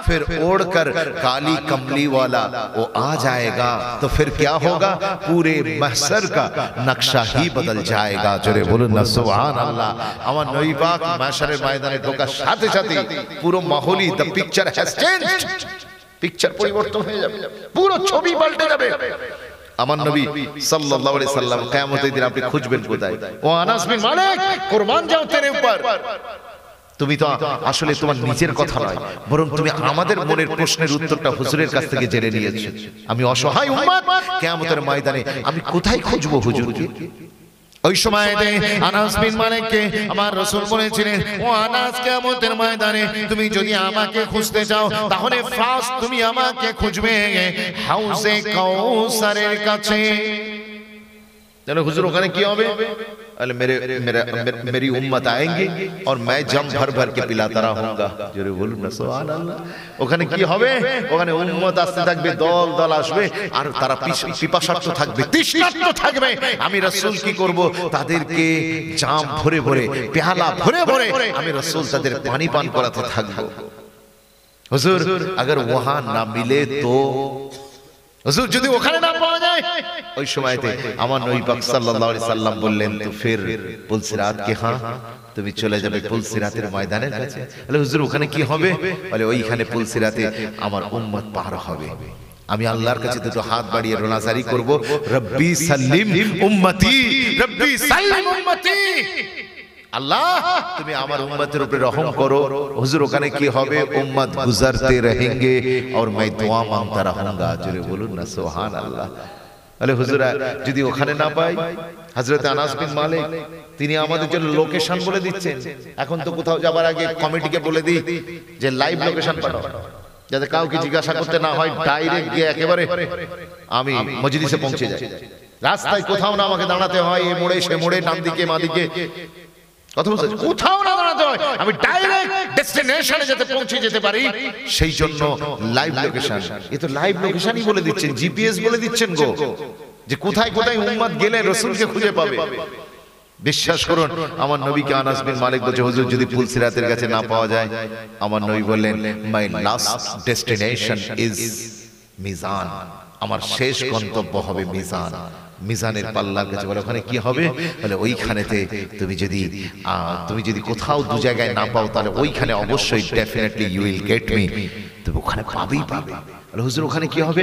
फिर ओढ़कर काली कमली वाला वो आ जाएगा, तो फिर क्या होगा? पूरे महशर का नक्शा ही बदल जाएगा। जोरे बोलुन ना सुभान अल्लाह। আমার নবী পাক মাশারের ময়দানে ঢোকার সাথে সাথে পুরো মাহৌলই, the picture has changed, picture পরিবর্তন হয়ে যাবে, পুরো ছবি পাল্টে যাবে। আমার নবী সাল্লাল্লাহু আলাইহি সাল্লাম কিয়ামতের দিন আপনি খুঁজবেন কোথায়? ও আনাস বিন মালিক, কুরবান যাও তেরে উপর। তুমি তো আসলে তোমার নিজের কথা নয়, বরং তুমি আমাদের মনের প্রশ্নের উত্তরটা হুজুরের কাছ থেকে জেনে নিয়েছো। আমি অসহায় উম্মত, কিয়ামতের ময়দানে আমি কোথায় খুঁজবো হুজুরকে? ওই সময়তে আনাস বিন মালিককে আমার রাসূল বলেছিলেন, ও আনাস, কিয়ামতের ময়দানে তুমি যদি আমাকে খুঁজতে চাও, তাহলে ফার্স্ট তুমি আমাকে খুঁজবে হাউজে কাউসারের কাছে। জানো হুজুর ওখানে কি হবে? अरे मेरी उम्मत आएंगे और मैं जम भर भर के पिलाता रहूंगा। জোরে বলুন না সুবহান আল্লাহ। ওখানে কি হবে? ওখানে উম্মত আসতে থাকবে, দল দল আসবে, আর তারা পিপাসার্থ থাকবে, তৃষ্ণার্ত থাকবে। আমি রাসূল কি করব? তাদেরকে জাম ভরে ভরে, পেয়ালা ভরে ভরে আমি রাসূল তাদের পানি পান করাতে থাকবো। হুজুর अगर वहां ना मिले तो, হুজুর যদি ওখানে না পাওয়া যায়, ওই সময়তে আমার নবী পাক সাল্লাল্লাহু আলাইহি সাল্লাম বললেন, তো ফির পুলসিরাত কে হ্যাঁ তুমি চলে যাবে পুলসিরাতের ময়দানের কাছে। বলে হুজুর ওখানে কি হবে? বলে ওইখানে পুলসিরাতে আমার উম্মত পার হবে। আমি আল্লাহর কাছে দুটো হাত বাড়িয়ে রোনাজারি করব, রব্বি সাল্লিম উম্মতি, রব্বি সাল্লিম উম্মতি। আল্লাহ তুমি আমার উম্মতের উপরে রহম করো। হুজুর ওখানে কি হবে? উম্মত গুজরতে रहेंगे और मैं दुआ मांगता रहूंगा। জোরে বলুন না সুবহান আল্লাহ। বলে হুজুর যদি ওখানে না পাই, হযরত আনাস বিন মালিক তিনি আমাদের জন্য লোকেশন বলে দিচ্ছেন। এখন তো কোথাও যাবার আগে কমিটিকে বলে দিই যে লাইভ লোকেশন পাঠাও, যাতে কাউকে জিজ্ঞাসা করতে না হয়, ডাইরেক্ট গিয়ে একেবারে আমি মজলিসে পৌঁছে যাই। রাস্তায় কোথাও না আমাকে দাঁড়াতে হয়, এই মোড়ে সে মোড়ে, ডান দিকে মা দিকে, কথা বুঝতে কোথাও না দাঁড়াতে হয়, আমি ডাইরেক্ট ডেস্টিনেশনে যেতে পৌঁছে যেতে পারি। সেই জন্য লাইভ লোকেশন, এ তো লাইভ লোকেশনই বলে দিচ্ছেন, জিপিএস বলে দিচ্ছেন গো, যে কোথায় কোথায় উম্মত গেলে রাসূলকে খুঁজে পাবে। বিশ্বাস করুন, আমার নবীকে আনাস বিন মালিক বলছে, হুজুর যদি পুলসিরাতের কাছে না পাওয়া যায়, আমার নবী বললেন, মাই লাস্ট ডেস্টিনেশন ইজ মিজান, আমার শেষ গন্তব্য হবে মিজান। মিজানের পাল্লার কাছে। বলে ওখানে কি হবে? বলে ওইখানেতে তুমি যদি কোথাও দু জায়গায় না পাও, তাহলে ওইখানে অবশ্যই definitely you will get me, তুমি ওখানে পাবেই পাবে। বলে হুজুর ওখানে কি হবে?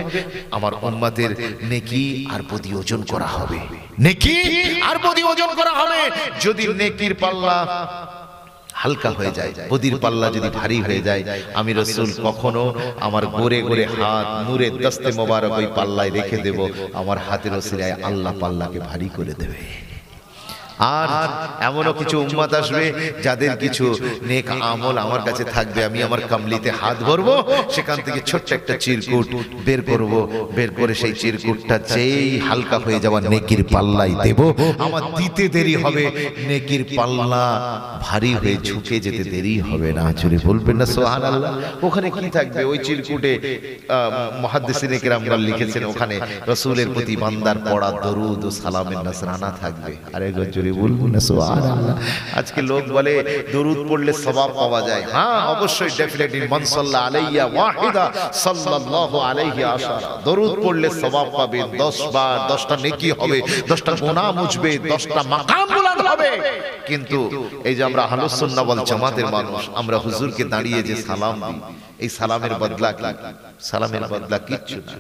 আমার উম্মতের নেকি আর বদি ওজন করা হবে, নেকি আর বদি ওজন করা হবে। যদি নেকির পাল্লা হালকা হয়ে যায়। বদির পাল্লা যদি ভারী হয়ে যায়, আমি রাসূল কখনো আমার গোরে গোরে হাত নূরের দস্তে মোবারক ওই পাল্লায় রেখে দেব, আমার হাতের ওসিলায় আল্লাহ পাল্লাকে ভারী করে দেবে। আর এমনও কিছু উম্মত আসবে যাদের কিছু নেক আমল আমার কাছে থাকবে, আমি আমার কামলিতে হাত ভরবো, সেখান থেকে ছোট্ট একটা চিরকুট বের করব, বের করে সেই চিরকুটটা যেই হালকা হয়ে যাওয়া নেকির পাল্লাই দেব, আমার দিতে দেরি হবে, নেকির পাল্লা ভারী হয়ে ঝুঁকে যেতে দেরি হবে না। জোরে বলবেন না সুবহানাল্লাহ। ওখানে কি থাকবে? ওই চিরকুটে মুহাদ্দিসিনে কেরামরা লিখেছেন, ওখানে রাসূলের প্রতি বান্দার পড়া দরুদ ও সালামের নজরানা থাকবে। আরে বলবো না সুবহানাল্লাহ। আজকে লোক বলে দরুদ পড়লে সওয়াব পাওয়া যায়। হ্যাঁ, অবশ্যই, ডেফিনেটলি। মান সাল্লা আলাইয়া ওয়াহিদা সাল্লাল্লাহু আলাইহি আশারা। দরুদ পড়লে সওয়াব পাবে 10 বার, 10টা নেকি হবে, 10টা গুনাহ মুছবে, 10টা মাকাম বুলন্দ হবে। কিন্তু এই যে আমরা আহলুস সুন্নাহ ওয়াল জামাতের মানুষ, আমরা হুজুরকে দাঁড়িয়ে যে সালাম দিই, এই সালামের বদলা কি? সালামের বদলা কিচ্ছু না,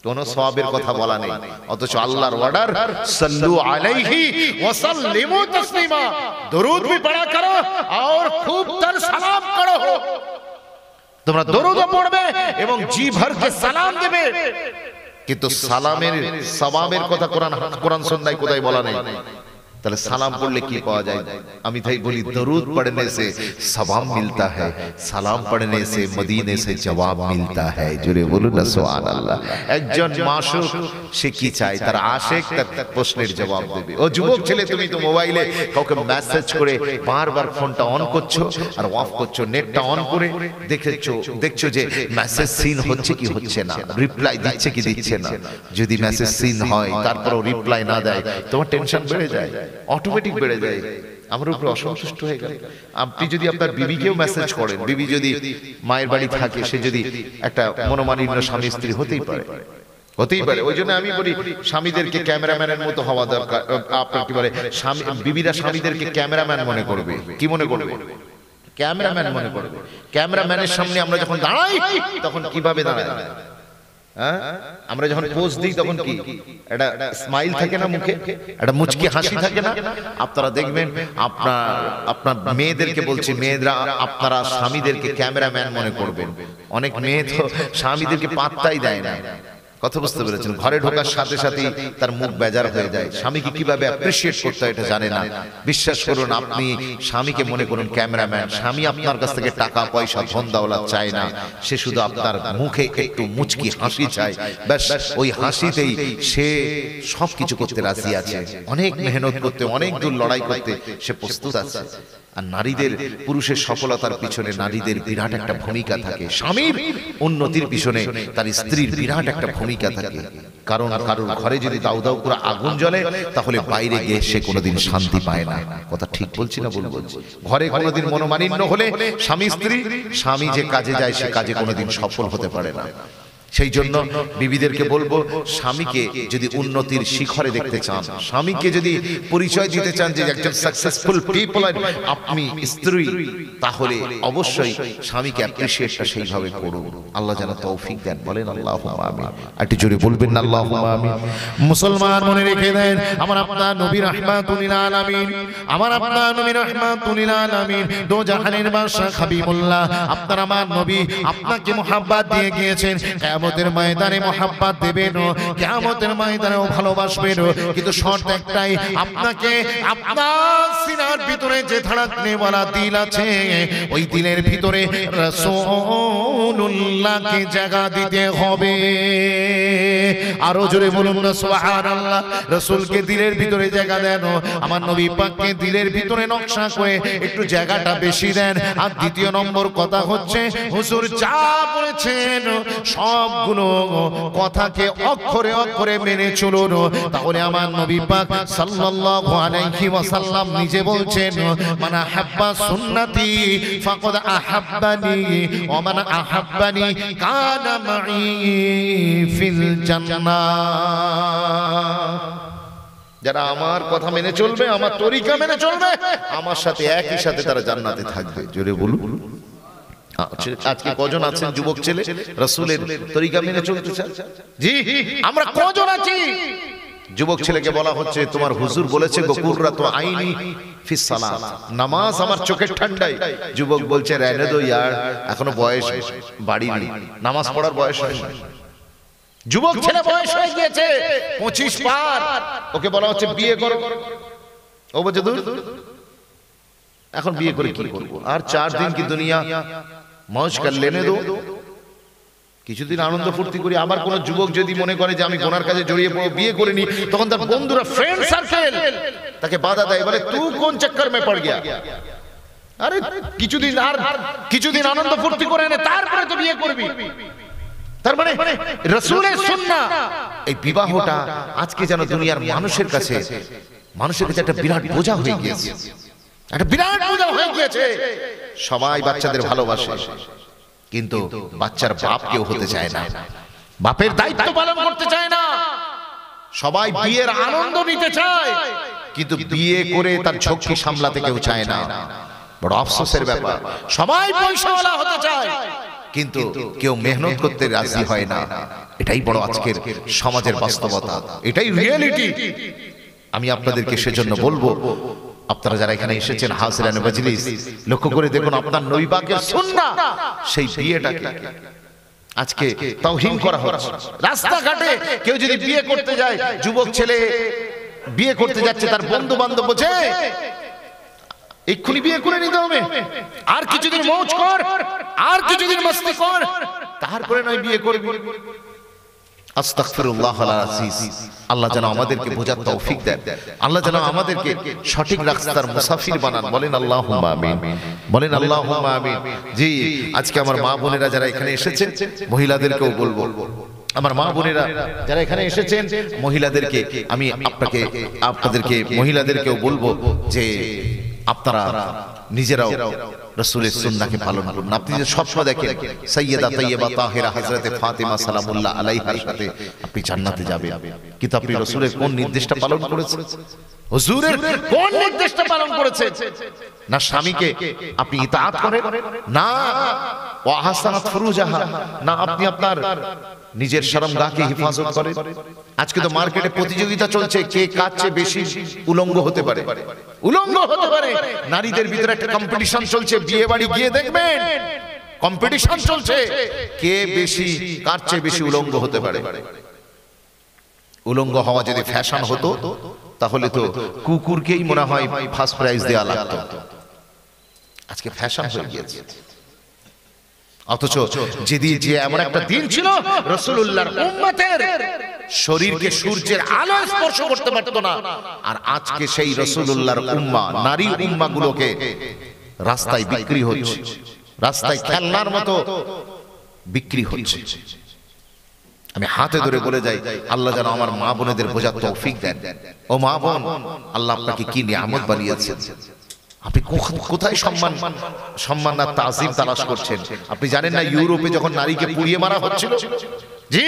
কোন সওয়াবের কথা বলা নেই। অথচ আল্লাহর অর্ডার, সাল্লু আলাইহি ওয়া সাল্লিমু তাসলিমা, দরুদ भी पढ़ा करो और खूब तर সালাম করো। তোমরা দরুদ পড়বে এবং জি ভর কে সালাম দেবে, কিন্তু সালামের সওয়াবের কথা কোরআন সুন্নাহয় কোথায় বলা নেই। তাহলে সালাম পড়লে কি পাওয়া যায়? আমি তাই বলি, দরুদ পড়নে সে সওয়াব মিলতা है, সালাম পড়নে সে মদিনে সে জবাব মিলতা है। জোরে বলুন না সুবহানাল্লাহ। একজন মাশুক সে কি চায়? তার আশিক তার প্রশ্নের জবাব দেবে। ও যুবক ছেলে, তুমি তো মোবাইলে কাউকে মেসেজ করে বারবার ফোনটা অন করছো আর অফ করছো, নেটটা অন করে দেখছো যে মেসেজ সিন হচ্ছে কি হচ্ছে না, রিপ্লাই দিচ্ছে কি দিচ্ছে না। যদি মেসেজ সিন হয় তারপরও রিপ্লাই না দেয়, তোমার টেনশন বেড়ে যায়, অটোমেটিক বেড়ে যায়, আমার উপরে অসন্তুষ্ট হয়ে গেল। আপনি যদি আপনার বিবিকেও মেসেজ করেন, বিবি যদি মায়ের বাড়ি থাকে, সে যদি একটা মনোমালিন্য স্বামী স্ত্রী হতেই পারে। ওই জন্য আমি বলি, স্বামীদেরকে ক্যামেরাম্যানের মতো হওয়া দরকার। আপনার কি বলে, বিবিরা স্বামীদেরকে ক্যামেরাম্যান মনে করবে। কি মনে করবে? ক্যামেরাম্যান মনে করবে। ক্যামেরাম্যানের সামনে আমরা যখন দাঁড়াই তখন কিভাবে দাঁড়াই? আমরা যখন পোজ দিই তখন কি একটা স্মাইল থাকে না মুখে, একটা মুচকি হাসি থাকে না? আপনারা দেখবেন, আপনার মেয়েদেরকে বলছি, মেয়েরা আপনারা স্বামীদেরকে ক্যামেরাম্যান মনে করবেন। অনেক মেয়ে তো স্বামীদেরকে পাত্তাই দেয় না। কথা বুঝতে পেরেছেন? ঘরে ঢোকার সাথে সাথে তার মুখ বেজার হয়ে যায়, স্বামীকে কিভাবে অ্যাপ্রিশিয়েট করতে হয় এটা জানে না। বিশ্বাস করুন, আপনি স্বামীকে মনে করুন ক্যামেরাম্যান। স্বামী আপনার কাছ থেকে টাকা পয়সা ধন দৌলত চায় না, সে শুধু আপনার মুখে একটু মুচকি হাসি চায়। ব্যাস, ওই হাসিতেই সে সবকিছু করতে রাজি আছে, অনেক মেহনত করতে, অনেক দূর লড়াই করতে সে প্রস্তুত আছে। আর নারীদের, পুরুষের সফলতার পিছনে নারীদের বিরাট একটা ভূমিকা থাকে, স্বামীর উন্নতির পিছনে তার স্ত্রীর বিরাট একটা ভূমিকা থাকে। কারণ কারোর ঘরে যদি দাউ দাউ করে আগুন জ্বলে, তাহলে বাইরে গিয়ে সে কোনোদিন শান্তি পায় না। কথা ঠিক বলছি না? বলবো। ঘরে কোনোদিন মনোমালিন্য হলে স্বামী যে কাজে যায় সে কাজে কোনোদিন সফল হতে পারে না। সেই জন্য বিবিদেরকে বলবো, স্বামীকে যদি উন্নতির শিখরে দেখতে চান, স্বামীকে যদি পরিচয় দিতে চান যে একজন সাকসেসফুল পিপল আপনি স্ত্রী, তাহলে অবশ্যই স্বামীকে অ্যাপ্রিশিয়েটটা সেইভাবে করুন। আল্লাহ যেন তৌফিক দেন। বলেন আল্লাহুম্মা আমিন। একটু জোরে বলবেন না আল্লাহুম্মা আমিন। মুসলমান মনে রেখে দেন, আমার আপনার নবী রাহমাতুল লিল আলামিন, আমার আপনার নবী রাহমাতুল লিল আলামিন, দো জাহানের বাদশা হাবিবুল্লাহ, আপনার আমার নবী আপনাকে মুহাব্বত দিয়ে গিয়েছেন। কিয়ামতের ময়দানে মুহাব্বত দেবেন, কিয়ামতের ময়দানেও ভালোবাসবেন, কিন্তু শর্ত একটাই, আপনাকে আপনার সিনার ভিতরে যে ধড়কনে वाला দিল আছে, ওই দিলের ভিতরে রাসূলুল্লাহকে জায়গা দিতে হবে। আরো জোরে বলুন না সুবহানাল্লাহ। রাসূলকে দিলের ভিতরে জায়গা দেন, আমার নবী পাককে দিলের ভিতরে নকশা করে একটু জায়গাটা বেশি দেন। আর দ্বিতীয় নম্বর কথা হচ্ছে, হুজুর যা বলেছেন সবগুলো কথাকে অক্ষরে অক্ষরে মেনে চলুন। তাহলে আমার নবী পাক সাল্লাল্লাহু আলাইহি ওয়াসাল্লাম নিজে বলছেন, মান আহাব্বা সুন্নতি ফাকাদ আহাব্বানি ওয়া মান আহাব্বানি কানা মাই ফিল জান্নাহ। যারা আমার কথা মেনে চলবে, আমার তরিকা মেনে চলবে, আমার সাথে একই সাথে তারা জান্নাতে থাকবে। জোরে বলুন। আজকে কজন আছেন যুবক ছেলে রাসূলের তরিকা মেনে চলতে চান? জি, আমরা কজন আছি? যুবক ছেলেকে বলা হচ্ছে তোমার হুজুর বলেছে গো কুররাতু আইনি ফিস সালাত, নামাজ আমার চোখের ঠান্ডায়। যুবক বলছে রেনে দো ইয়ার, এখনো বয়স বাড়িনি, নামাজ পড়ার বয়স হয়নি। যুবক ছেলে বয়স হয়ে গিয়েছে 25 পার, ওকে বলা হচ্ছে বিয়ে করো। ও বলছে দূর, এখন বিয়ে করে কি করব, আর 4 দিন কি দুনিয়া মौज कर लेने दो, কিছুদিন আনন্দ ফুর্তি করি। আবার কোন যুবক যদি মনে করে যে আমি গোনার কাজে জড়িয়ে পড়ব, বিয়ে করে নি, তখন তার বন্ধুরা, ফ্রেন্ড সার্কেল তাকে বাধা দেয়, বলে তুই কোন চক্কর মে পড় গিয়া, আরে কিছুদিন আনন্দ ফুর্তি করে নে, তারপরে তো বিয়ে করবি। তার মানে রাসূলের সুন্নাহ, এই বিবাহটা আজকে যেন দুনিয়ার মানুষের কাছে একটা বিরাট বোঝা হয়ে গিয়েছে, একটা বিরাট বোঝা হয়ে গিয়েছে। সবাই বাচ্চাদের ভালোবাসে, কিন্তু বাচ্চার বাপ কেউ হতে চায় না, বাপের দায়িত্ব পালন করতে চায় না। সবাই বিয়ের আনন্দ নিতে চায়, কিন্তু বিয়ে করে তার ঝক্কি সামলাতে কেউ চায় না। বড় আফসোসের ব্যাপার, সবাই পয়সাওয়ালা হতে চায়, কিন্তু কেউ মেহনত করতে রাজি হয় না। এটাই বড় আজকের সমাজের বাস্তবতা, এটাই রিয়েলিটি। আমি আপনাদেরকে সেজন্য বলবো, আপনারা যারা এখানে এসেছেন হাজিরানে মজলিস, লক্ষ্য করে দেখুন আপনার নবী পাকের সুন্নাহ, সেই বিয়েটাকে আজকে তাওহীন করা হচ্ছে। রাস্তাঘাটে কেউ যদি বিয়ে করতে যায়, যুবক ছেলে বিয়ে করতে যাচ্ছে, তার বন্ধু বান্ধব বলছে এক্ষুনি বিয়ে করে নিতে হবে, আর কিছুদিন মौज কর, আর কিছুদিন মস্তি কর, তারপরে নয় বিয়ে করবি। আস্তাগফিরুল্লাহ আল আজিজ। আল্লাহ যেন আমাদেরকে বোঝার তৌফিক দেন, আল্লাহ যেন আমাদেরকে সঠিক রাস্তার মুসাফির বানান। বলেন আল্লাহুম্মা আমিন, বলেন আল্লাহুম্মা আমিন। জি, আজকে আমার মা বোনেরা যারা এখানে এসেছেন, মহিলাদেরকেও বলবো, আমার মা বোনেরা যারা এখানে এসেছেন, মহিলাদেরকে আমি আপনাদেরকে মহিলাদেরকেও বলবো যে আপনারা নিজেরাও রাসূলের সুন্নাহকে পালন করুন। আপনি যে স্বপ্ন দেখেন সাইয়্যিদা তাইয়্যিবা তাহিরা হযরতে ফাতিমা সালামুল্লাহ আলাইহার সাথে আপনি জান্নাতে যাবেন, কিন্তু আপনি রাসূলের কোন নির্দেশটা পালন করেছেন? হুজুরের কোন নির্দেশটা পালন করেছেন? না স্বামীকে আপনি ইতাআত করেন, না ওয়া আহসানাত ফুরুজাহা, না আপনি আপনার নিজের শরমগাহকে হেফাজত করেন। আজকে তো মার্কেটে প্রতিযোগিতা চলছে, কে কার চেয়ে বেশি উলঙ্গ হতে পারে, উলঙ্গ হতে পারে। নারীদের ভিতরে একটা কম্পিটিশন চলছে, বিয়ে বাড়ি গিয়ে দেখবেন কম্পিটিশন চলছে, কে বেশি, কার চেয়ে বেশি উলঙ্গ হতে পারে। উলঙ্গ হওয়া যদি ফ্যাশন হতো, তাহলে তো কুকুরকেই মনে হয় ফার্স্ট প্রাইজ দেওয়া লাগতো। আজকে ফ্যাশন হয়ে গিয়েছে। অথচ যেদিন যে এমন একটা দিন ছিল রাসূলুল্লাহর উম্মতের শরীরকে সূর্যের আলো স্পর্শ করতে পারত না, আর আজকে সেই রাসূলুল্লাহর উম্মাহ, নারী উম্মাহগুলোকে রাস্তায় বিক্রি হচ্ছে, রাস্তায় খেলনার মতো বিক্রি হচ্ছে। আমি হাতে ধরে বলে যাই, আল্লাহ যেন আমার মা বোনেদের বোঝার তৌফিক দেন। ও মা বোন, আল্লাহ আপনাকে কি নিয়ামত বানিয়েছেন, আপনি কোথায় সম্মান আর তাজিম তালাশ করছেন? আপনি জানেন না ইউরোপে যখন নারীকে পুড়িয়ে মারা হচ্ছিল, জি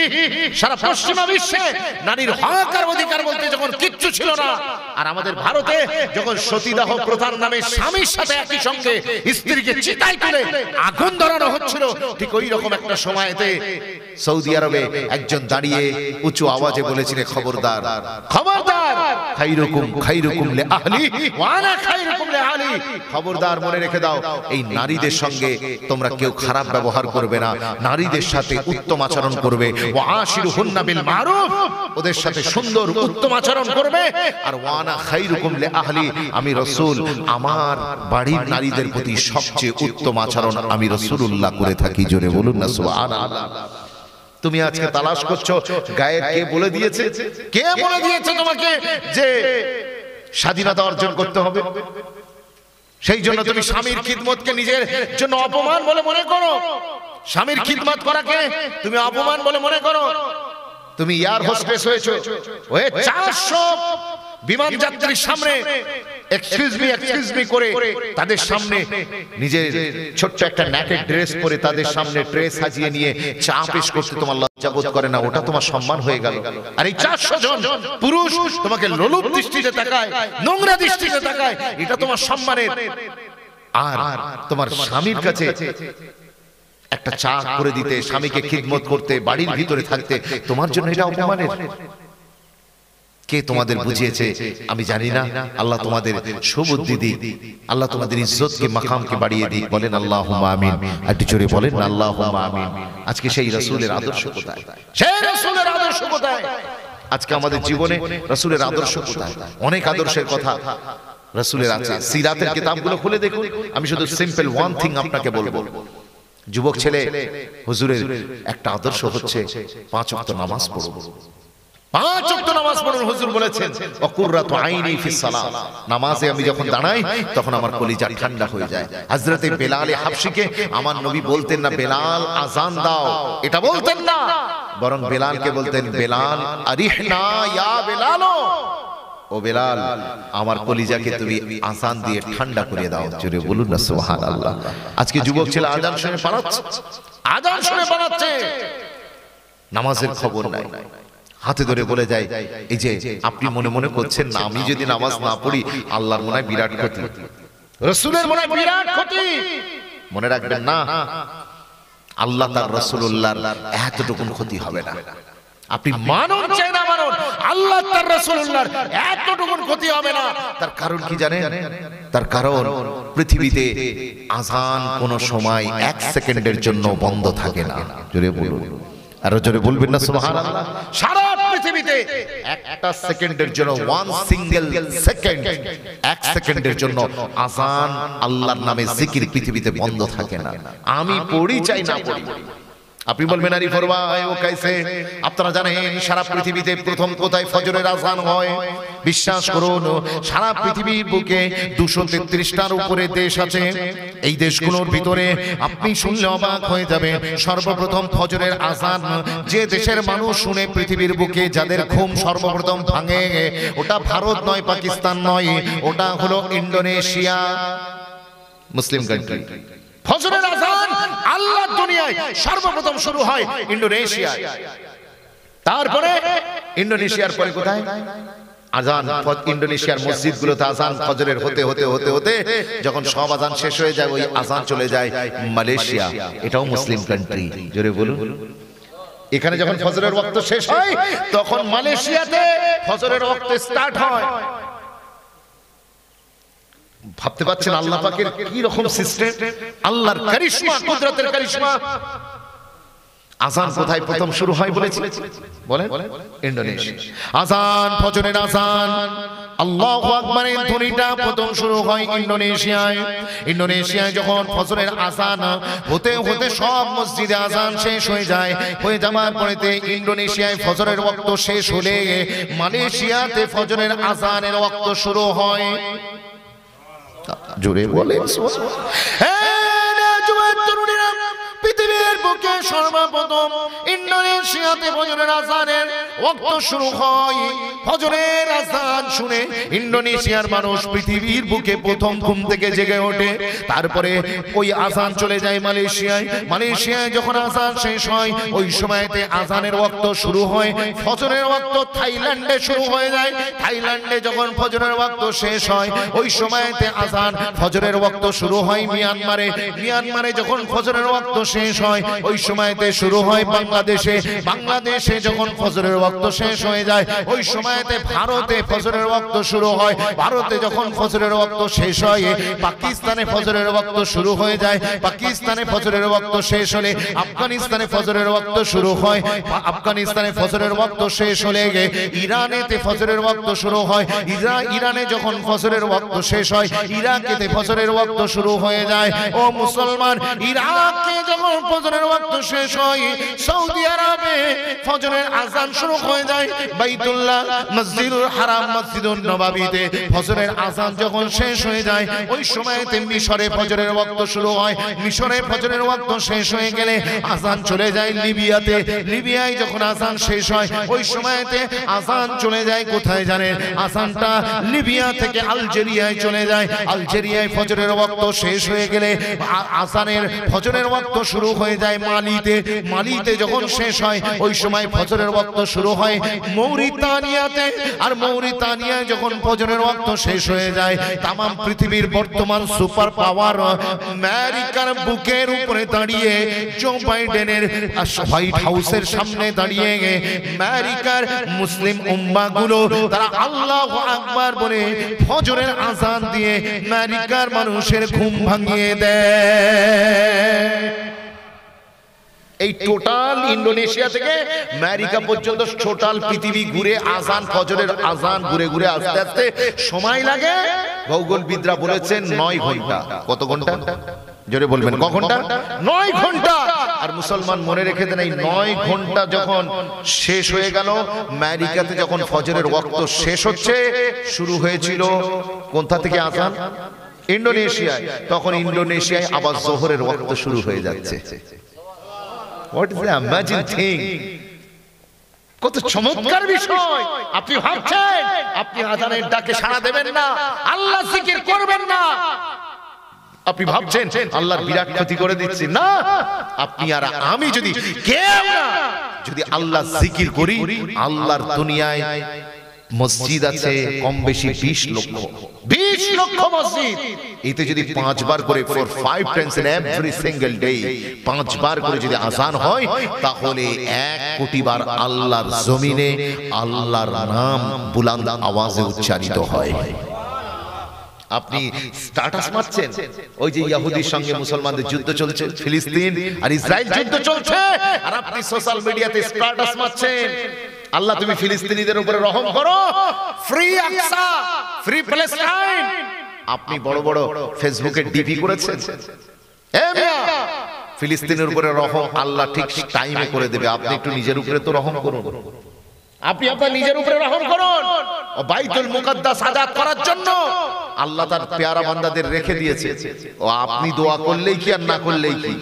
সারা পশ্চিমা বিশ্বে নারীর হক আর অধিকার বলতে যখন কিচ্ছু ছিল না, আর আমাদের ভারতে যখন সতীদাহ প্রথার নামে স্বামীর সাথে একই সঙ্গে স্ত্রীকে চিতায় তুলে আগুন ধরানো হচ্ছিল, ঠিক ওই রকম একটা সময়তে সৌদি আরবে একজন দাঁড়িয়ে উঁচু আওয়াজে বলেছিলেন, খবরদার খবরদার, খাইরুকুম লিআহলি ওয়া আনা খাইরুকুম লিআহলি, খবরদার মনে রেখে দাও, এই নারীদের সঙ্গে তোমরা কেউ খারাপ ব্যবহার করবে না, নারীদের সাথে উত্তম আচরণ করবে। ওয়া আশিরুহুন্না বিল মারুফ, ওদের সাথে সুন্দর উত্তম আচরণ করবে। আর ওয়া আনা খাইরুকুম লিআহলি, আমি রাসূল আমার বাড়ির নারীদের প্রতি সবচেয়ে উত্তম আচরণ আমি রাসূলুল্লাহ করে থাকি। জোরে বলুন না সুবহানাল্লাহ। তুমি আজকে তালাশ করছো গায়ের কে বলে দিয়েছে, কে বলে দিয়েছে তোমাকে যে স্বাধীনতা অর্জন করতে হবে? সেই জন্য তুমি স্বামীর খিদমতকে নিজের জন্য অপমান বলে মনে করো, স্বামীর খিদমত করাকে তুমি অপমান বলে মনে করো। তুমি এয়ার হোস্টেস হয়েছো, ওই 400 বিমান যাত্রীর সামনে এক্সকিউজ মি করে তাদের সামনে নিজের ছোট্ট একটা নেকেড ড্রেস পরে তাদের সামনে ট্রে সাজিয়ে নিয়ে চা পেশ করতে তোমার লজ্জা বোধ করে না? ওটা তোমার সম্মান হয়ে গেল। আর এই 400 জন পুরুষ তোমাকে লোলুপ দৃষ্টিতে তাকায়, নোংরা দৃষ্টিতে তাকায়, এটা তোমার সম্মানের। আর তোমার স্বামীর কাছে একটা চা করে দিতে, স্বামীকে খিদমত করতে, বাড়ির ভিতরে থাকতে, তোমার জন্য এটা অপমানের। কে তোমাদের বুঝিয়েছে আমি জানি না, আল্লাহ তোমাদের সুবুদ্ধি দিক, আল্লাহ তোমাদের ইজ্জতকে মাকামকে বাড়িয়ে দিক। বলেন আল্লাহুম্মা আমিন। একটু জোরে বলেন না আল্লাহুম্মা আমিন। আজকে সেই রাসূলের আদর্শ কোথায়? সেই রাসূলের আদর্শ কোথায়? আজকে আমাদের জীবনে রাসূলের আদর্শ কোথায়? অনেক আদর্শের কথা রাসূলের আছে, সিরাতের কিতাবগুলো খুলে দেখুন। আমি শুধু সিম্পল ওয়ান থিং আপনাকে বলবো, যুবক ছেলে, হুজুরের একটা আদর্শ হচ্ছে 5 ওয়াক্ত নামাজ পড়ো। 5 ওয়াক্ত নামাজ পড়ুন। হুজুর বলেছেন ওয়াকুররাতু আইনি ফিস সালাত, নামাজে আমি যখন দাঁড়াই তখন আমার কলিজা ঠান্ডা হয়ে যায়। হযরতে বেলাল হাবশিকে আমার নবী বলতেন না বেলাল আযান দাও, এটা বলতেন না, বরং বেলালকে বলতেন বেলাল আরিহনা ইয়া বেলাল, ও বেলাল আমার কলিজাকে তুমি আযান দিয়ে ঠান্ডা করে দাও। জোরে বলুন না সুবহানাল্লাহ। আজকে যুবক ছেলে আযান শুনে পালাচ্ছে, আযান শুনে পালাচ্ছে, নামাজের খবর নাই। হাতে ধরে বলে যায় এই যে আপনি মনে মনে করছেন না আমি যদি নামাজ না পড়ি আল্লাহর মনে হয় বিরাট ক্ষতি, রাসূলের মনে হয় বিরাট ক্ষতি। মনে রাখবেন না, আল্লাহ তার রাসূলুল্লাহর এতটুকু ক্ষতি হবে না। আপনি মানুন চাই না মানুন, আল্লাহ তার রাসূলুল্লাহর এতটুকু ক্ষতি হবে না। তার কারণ কি জানেন? তার কারণ পৃথিবীতে আযান কোনো সময় 1 সেকেন্ডের জন্য বন্ধ থাকে না। জোরে বলুন, আরো জোরে বলবেন না সুবহানাল্লাহ। সারা পৃথিবীতে একটা সেকেন্ডের জন্য 1 সিঙ্গেল সেকেন্ড, 1 সেকেন্ডের জন্য আযান আল্লাহর নামে জিকির পৃথিবীতে বন্ধ থাকে না। আমি পড়ি চাই না পড়ি। আপনি বলবেন আরে ফরমায় ও কাইসে? আপনারা জানেন সারা পৃথিবীতে প্রথম কোথায় ফজরের আযান হয়? বিশ্বাস করুন সারা পৃথিবীর বুকে 233টার উপরে দেশ আছে। এই দেশগুলোর ভিতরে আপনি শুনলে অবাক হয়ে যাবেন, সর্বপ্রথম ফজরের আযান যে দেশের মানুষ শুনে পৃথিবীর বুকে যাদের ঘুম সর্বপ্রথম ভাঙে, ওটা ভারত নয়, পাকিস্তান নয়, ওটা হলো ইন্দোনেশিয়া, মুসলিম কান্ট্রি। ফজরের আযান আল্লাহর দুনিয়ায় সর্বপ্রথম শুরু হয় ইন্দোনেশিয়ায়, তারপরে ইন্দোনেশিয়ার পরে কোথায়? আযান ইন্দোনেশিয়ার মসজিদগুলোতে আযান ফজরের হতে হতে হতে হতে যখন সব আযান শেষ হয়ে যায় ওই আযান চলে যায় মালয়েশিয়া, এটাও মুসলিম কান্ট্রি। জোরে বলুন। এখানে যখন ফজরের ওয়াক্ত শেষ হয় তখন মালয়েশিয়াতে ফজরের ওয়াক্ত স্টার্ট হয়। ভাবতে পারছেন আল্লাহ পাকের কি রকম সিস্টেম, আল্লাহর কারিশমা, কুদরতের কারিশমা। আযান কোথায় প্রথম শুরু হয় বলেছি? বলেন ইন্দোনেশিয়া। আযান ফজরের আযান আল্লাহু আকবারের ধ্বনিটা প্রথম শুরু হয় ইন্দোনেশিয়ায়। ইন্দোনেশিয়ায় যখন ফজরের আযান হতে হতে সব মসজিদে আযান শেষ হয়ে যায়, হয়ে যাওয়ার পরেতে ইন্দোনেশিয়ায় ফজরের ওয়াক্ত শেষ হলে মালয়েশিয়াতে ফজরের আযানের ওয়াক্ত শুরু হয়। জোরে বলেন পৃথিবীর বুকে সর্বপ্রথম ইন্দোনেশিয়াতে ফজরের আযানের ওয়াক্ত শুরু হয়। ফজরের আযান শুনে ইন্দোনেশিয়ার মানুষ পৃথিবীর বুকে প্রথম ঘুম থেকে জেগে ওঠে। তারপরে ওই আযান চলে যায় মালয়েশিয়ায়। মালয়েশিয়ায় যখন আযান শেষ হয় ওই সময়তে আযানের ওয়াক্ত শুরু হয়। ফজরের ওয়াক্ত থাইল্যান্ডে শুরু হয়ে যায়। থাইল্যান্ডে যখন ফজরের ওয়াক্ত শেষ হয় ওই সময়তে আযান ফজরের ওয়াক্ত শুরু হয় মিয়ানমারে। মিয়ানমারে যখন ফজরের ওয়াক্ত শেষ হয় ওই সময়তে শুরু হয় বাংলাদেশে। বাংলাদেশে যখন ফজরের ওয়াক্ত শেষ হয়ে যায় ওই সময়তে ভারতে ফজরের ওয়াক্ত শুরু হয়। ভারতে যখন ফজরের ওয়াক্ত শেষ হয় পাকিস্তানে ফজরের ওয়াক্ত শুরু হয়ে যায়। পাকিস্তানে ফজরের ওয়াক্ত শেষ হলে আফগানিস্তানে ফজরের ওয়াক্ত শুরু হয়। আফগানিস্তানে ফজরের ওয়াক্ত শেষ হলে ইরানেতে ফজরের ওয়াক্ত শুরু হয়। ইরানে যখন ফজরের ওয়াক্ত শেষ হয় ইরাকেতে ফজরের ওয়াক্ত শুরু হয়ে যায়। ও মুসলমান, ইরাকে যখন ফজরের ওয়াক্ত শেষ হয় সৌদি আরবে ফজরের আযান শুরু হয়ে যায়। বাইতুল্লাহ, মসজিদুল হারাম, মসজিদুন নববীতে ফজরের আযান যখন শেষ হয়ে যায় ওই সময়তে মিশরে ফজরের ওয়াক্ত শুরু হয়। মিশরে ফজরের ওয়াক্ত শেষ হয়ে গেলে আযান চলে যায় লিবিয়াতে। লিবিয়ায় যখন আযান শেষ হয় ওই সময়তে আযান চলে যায় কোথায় জানেন? আযানটা লিবিয়া থেকে আলজেরিয়ায় চলে যায়। আলজেরিয়ায় ফজরের ওয়াক্ত শেষ হয়ে গেলে আযানের ফজরের ওয়াক্ত শুরু হয়ে যায় মালি মালিতে যখন শেষ হয় ওই সময় ফজরের ওয়াক্ত শুরু হয় মৌরিতানিয়াতে। আর মৌরিতানিয়ায় যখন ফজরের ওয়াক্ত শেষ হয়ে যায়, তাম পৃথিবীর বর্তমান সুপার পাওয়ার আমেরিকার বুকের উপরে দাঁড়িয়ে জো বাইডেনের হোয়াইট হাউসের সামনে দাঁড়িয়ে আমেরিকার মুসলিম উম্মাহগুলো তারা আল্লাহু আকবার বলে ফজরের আযান দিয়ে আমেরিকার মানুষের ঘুম ভাঙিয়ে দেয়। এই টোটাল ইন্দোনেশিয়া থেকে আমেরিকা পর্যন্ত টোটাল পৃথিবী ঘুরে আযান, ফজরের আযান ঘুরে ঘুরে আস্তে আস্তে সময় লাগে, ভৌগোলবিদরা বলেছেন 9 ঘন্টা। কত ঘন্টা? জোরে বলবেন, ক ঘন্টা? 9 ঘন্টা। আর মুসলমান মনে রেখে দেন, এই 9 ঘন্টা যখন শেষ হয়ে গেল, আমেরিকাতে যখন ফজরের ওয়াক্ত শেষ হচ্ছে, শুরু হয়েছিল কোথা থেকে আযান? ইন্দোনেশিয়ায়। তখন ইন্দোনেশিয়ায় আবার যোহরের ওয়াক্ত শুরু হয়ে যাচ্ছে। What is the amazing thing? কত চমৎকার বিষয়! আপনি ভাবছেন আপনি আযানের ডাকে সাড়া দেবেন না, আল্লাহ জিকির করবেন না, আপনি ভাবছেন আল্লাহর বিরাট ক্ষতি করে দিচ্ছি। না, আপনি আর আমি যদি কেউ না যদি আল্লাহ জিকির করি, আল্লাহর দুনিয়ায় মসজিদ আছে কম বেশি 20 লক্ষ মসজিদ। এতে যদি 5 বার করে 4-5 Times in every single day 5 বার করে যদি আযান হয়, তাহলে 1 কোটি বার আল্লাহর জমিনে আল্লাহর নাম বুলন্দ আওয়াজে উচ্চারিত হয়। আপনি স্ট্যাটাস মারছেন, ওই যে ইহুদির সঙ্গে মুসলমানদের যুদ্ধ চলছে, ফিলিস্তিন আর ইসরায়েল যুদ্ধ চলছে, আর আপনি সোশ্যাল মিডিয়াতে স্ট্যাটাস মারছেন আল্লাহ তুমি ফিলিস্তিনিদের উপরে রহম করো, ফ্রি আকসা, ফ্রি প্যালেস্টাইন। আপনি বড় বড় ফেসবুকে ডিপি করেছেন, ফিলিস্তিনের উপরে রহম আল্লাহ ঠিক টাইমে করে দেবে। আপনি একটু নিজের উপরে তো রহম করুন, আপনি আপনার নিজের উপরে রহম করুন। বাইতুল মুকাদ্দাস আযাদ করার জন্য আল্লাহ তার পেয়ারা বান্দাদের রেখে দিয়েছে, ও আপনি দোয়া করলেই কি আর না করলেই কি?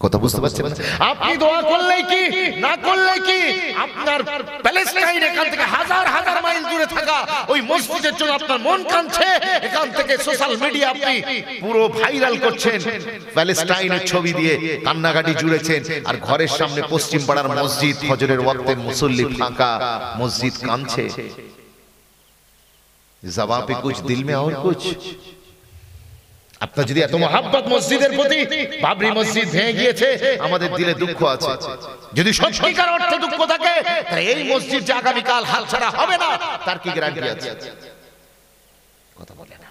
কথা বুঝতে পারছেন? আপনি দোয়া করলেই কি না করলেই কি? আপনার প্যালেস্টাইন এখান থেকে হাজার হাজার মাইল দূরে থাকা ওই মসজিদের জন্য আপনার মন কাঁদছে, এখান থেকে সোশ্যাল মিডিয়া আপনি পুরো ভাইরাল করছেন, প্যালেস্টাইনের ছবি দিয়ে কান্নাকাটি জুড়েছেন, আর ঘরের সামনে পশ্চিম পাড়ার মসজিদ ফজরের ওয়াক্তে মুসল্লি ফাঁকা, মসজিদ কাঁদছে। জবাবে কুছ দিল মে और कुछ। আপনার যদি এত মহব্বত মসজিদের প্রতি, বাবরি মসজিদ ভেঙে গিয়েছে, আমাদের দিলে দুঃখ আছে, যদি সত্যিকার অর্থে দুঃখ থাকে, তাহলে এই মসজিদ যে আগামীকাল হালছাড়া হবে না তার কি গ্যারান্টি আছে? কথা বলে না।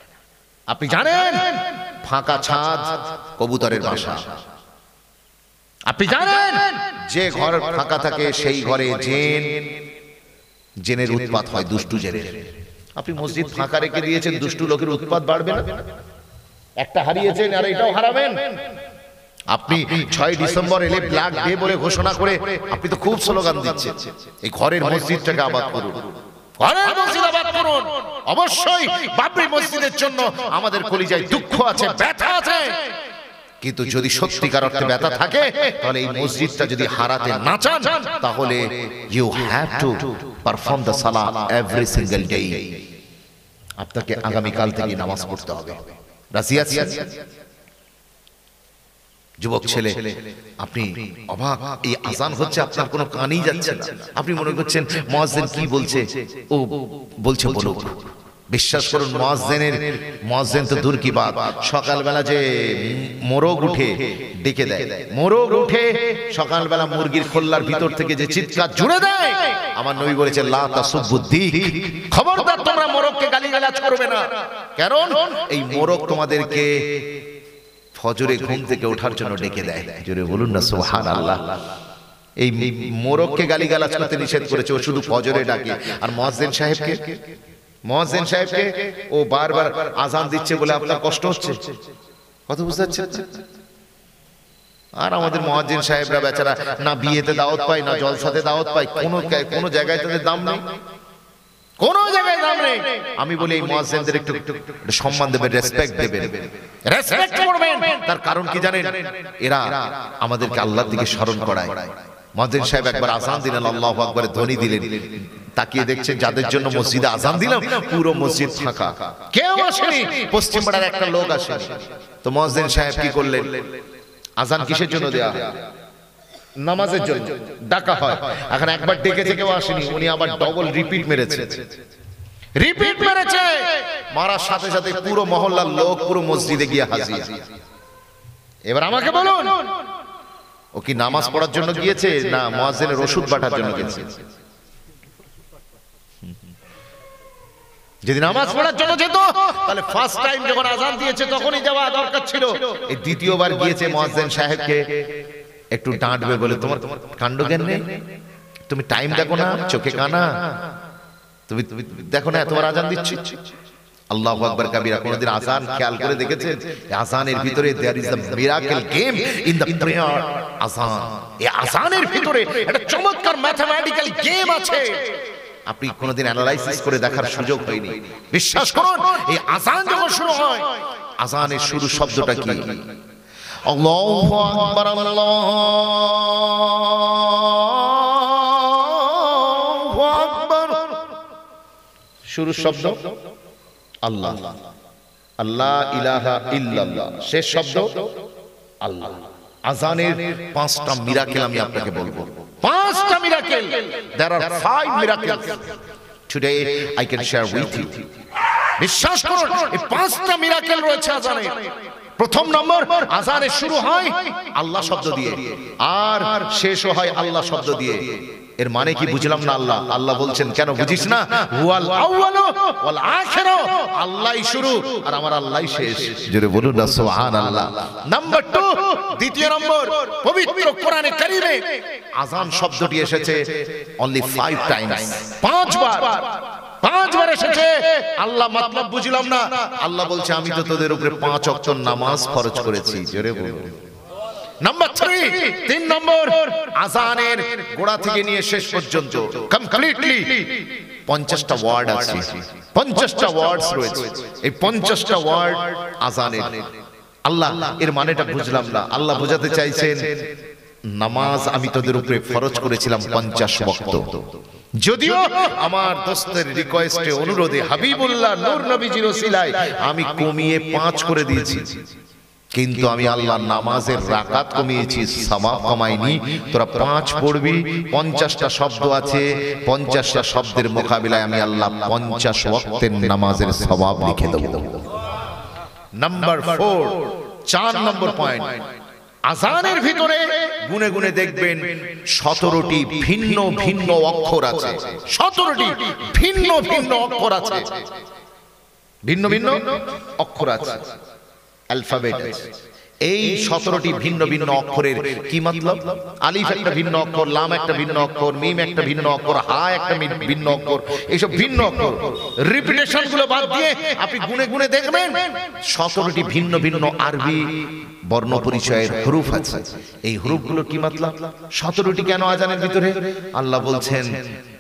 আপনি জানেন ফাঁকা ছাদ কবুতরের বাসা। আপনি জানেন যে ঘর ফাঁকা থাকে সেই ঘরে জেনের উৎপাত হয়, দুষ্টু জেনের। আপনি মসজিদ ফাঁকা রেখে দিয়েছেন, দুষ্টু লোকের উৎপাত বাড়বে না? একটা হারিয়েছেন আর এটাও হারাবেন। আপনি 6 ডিসেম্বর এলে ব্ল্যাক ডে বলে ঘোষণা করে আপনি তো খুব স্লোগান দিচ্ছেন, এই ঘরের মসজিদটাকে আবাদ করুন, ঘরের মসজিদ আবাদ করুন। অবশ্যই বাবরি মসজিদের জন্য আমাদের কলিজায় দুঃখ আছে, ব্যথা আছে, কিন্তু যদি সত্যিকার অর্থে ব্যথা থাকে, তাহলে এই মসজিদটা যদি হারাতে না চান, তাহলে you have to perform the সালাত এভরি সিঙ্গেল ডে। আপনাকে আগামীকাল থেকে নামাজ পড়তে হবে। রাজি আছেন? যুবক ছেলে, আপনি অবাক, এই আযান হচ্ছে, আপনার কোনো কানেই যাচ্ছে না, আপনি মনে করছেন মুয়াজ্জিন কি বলছে, ও বলছে বলুক। বিশ্বাস করুন, মুয়াজ্জিন তো দূর কি বাত, সকালবেলা যে মোরগ উঠে ডেকে দেয়, মোরগ উঠে সকালবেলা মুরগির খোল্লার ভিতর থেকে যে চিৎকার জুড়ে দেয়, আমার নবী বলেছে লা তাসুবুদ্দিক, খবরদার তোমরা মোরগকে গালিগালাজ করবে না। কারণ এই মোরগ তোমাদেরকে ফজরে ঘুম থেকে ওঠার জন্য ডেকে দেয়। জোরে বলুন না সুবহানাল্লাহ। এই মোরগকে গালিগালাজ করতে নিষেধ করেছে, ও শুধু ফজরে ডাকে। আর মুয়াজ্জিন সাহেবকে ও বারবার আযান দিচ্ছে বলে আপনার কষ্ট হচ্ছে, কথা বুঝতে পারছেন? আর আমাদের মুয়াজ্জিন সাহেবরা বেচারা না বিয়েতে দাওয়াত পায়, না জলসাতে দাওয়াত পায়, কোন জায়গায় তাদের দাম নেই, কোন জায়গায় দাম নেই। আমি বলি এই মুয়াজ্জিনদের একটু সম্মান দেবেন, রেসপেক্ট দেবেন, রেসপেক্ট করবেন। তার কারণ কি জানেন? এরা আমাদেরকে আল্লাহর দিকে স্মরণ করায়। মুয়াজ্জিন সাহেব একবার আযান দিলেন, আল্লাহু আকবারের ধ্বনি দিলেন, তাকিয়ে দেখছেন যাদের জন্য মসজিদে আযান দিলাম পুরো মসজিদ ফাঁকা, কেউ আসেনি, পশ্চিম পাড়ার একটা লোক আসেনি। তো মুয়াজ্জিন সাহেব কি করলেন? আজান কিসের জন্য দেয়া হয়? নামাজের জন্য ডাকা হয়। এখন একবার ডেকেছে কেউ আসেনি, উনি আবার ডবল রিপিট মেরেছে, মারার সাথে সাথে পুরো মহল্লার লোক পুরো মসজিদে গিয়ে হাজির। এবার আমাকে বলুন, ও কি নামাজ পড়ার জন্য গিয়েছে না মুয়াজ্জিনের ওষুধ বাটার জন্য গিয়েছে? যদি নামাজ পড়ার জন্য যেত তাহলে ফার্স্ট টাইম যখন আজান দিয়েছে তখনই যাওয়া দরকার ছিল। এই দ্বিতীয়বার গিয়েছে মুয়াজ্জিন সাহেবকে একটু ডাঁটবে বলে, তোমার কাণ্ডজ্ঞান নেই, তুমি টাইম দেখো না, চোখে কানা, তুমি দেখো না তোমার আজান দিচ্ছি। আল্লাহু আকবার কাবীরা। কোনদিন আজান খেয়াল করে দেখেছেন? আজানের ভিতরে there is the miracle game in the prayer আজান। এই আজানের ভিতরে একটা চমৎকার ম্যাথমেটিক্যাল গেম আছে, আপনি কোনদিন অ্যানালাইসিস করে দেখার সুযোগ হয়নি। বিশ্বাস করুন, এই আজান যখন শুরু হয়, আজানের শুরু শব্দটা কি? আল্লাহু আকবার, আল্লাহু আকবার। শুরু শব্দ আল্লাহ, আল্লাহ ইলাহা ইল্লাল্লাহ। শেষ শব্দ আল্লাহ। আজানের 5টা মিরাকেল আমি আপনাকে বলবো, 5টা miracle. There are 5 miracles today I can share with you. বিশ্বাস করুন, এই 5টা মিরাকেল রয়েছে আজানে। প্রথম নম্বর, আজানের শুরু হয় আল্লাহ শব্দ দিয়ে আর শেষও হয় আল্লাহ শব্দ দিয়ে। এর মানে কি বুঝলাম না? আল্লাহ আল্লাহ বলছেন, কেন বুঝিস না? হুয়াল আউয়ালু ওয়াল আখিরু, আল্লাহই শুরু আর আমার আল্লাহই শেষ। জোরে বলুন না সুবহানাল্লাহ। নাম্বার 2, দ্বিতীয় নম্বর, পবিত্র কোরআনে কারীমে আজান শব্দটি এসেছে অনলি 5 টাইমস, 5 বার এসেছে। আল্লাহ মতলব বুঝলাম না, আল্লাহ বলছে আমি তো তোদের উপরে 5 ওয়াক্ত নামাজ ফরজ করেছি। জোরে বলুন। নাম্বার 3 নম্বর, আজানের গোড়া থেকে নিয়ে শেষ পর্যন্ত কমপ্লিটলি 50টা ওয়ার্ড আছে, 50টা ওয়ার্ডস রয়েছে। এই 50টা ওয়ার্ড আজানের। আল্লাহ এর মানেটা বুঝলাম না। আল্লাহ বোঝাতে চাইছেন নামাজ আমি তোদের উপরে ফরজ করেছিলাম 50 ওয়াক্ত। যদিও আমার দোস্তের রিকোয়েস্টে, অনুরোধে, হাবিবুল্লাহ নূর নবীজির ওসিলায় আমি কমিয়ে 5 করে দিয়েছি, কিন্তু আমি আল্লাহ নামাজের রাকাত কমিয়েছি, সওয়াব কমাইনি। তোরা 5 পড়বি, 50টা শব্দ আছে, 50টা শব্দের মোকাবিলায় আমি আল্লাহ 50 ওয়াক্তের নামাজের সওয়াব লিখে দেব। নাম্বার 4 নম্বর পয়েন্ট, আজানের ভিতরে গুনে গুনে দেখবেন 17টি ভিন্ন ভিন্ন অক্ষর আছে, 17টি ভিন্ন ভিন্ন অক্ষর আছে, ভিন্ন ভিন্ন অক্ষর আছে, অ্যালফাবেট। এই 17টি ভিন্ন ভিন্ন অক্ষরের কি মতলব? আলিফ একটা ভিন্ন অক্ষর, লাম একটা ভিন্ন অক্ষর, মিম একটা ভিন্ন অক্ষর, হা একটা ভিন্ন অক্ষর। এইসব ভিন্ন অক্ষর রিপিটেশন গুলো বাদ দিয়ে আপনি গুনে গুনে দেখবেন 17টি ভিন্ন ভিন্ন আরবি বর্ণ পরিচয়ের হরুফ আছে। এই হরুফগুলো কি মতলব? 17টি কেন আজানের ভিতরে? আল্লাহ বলছেন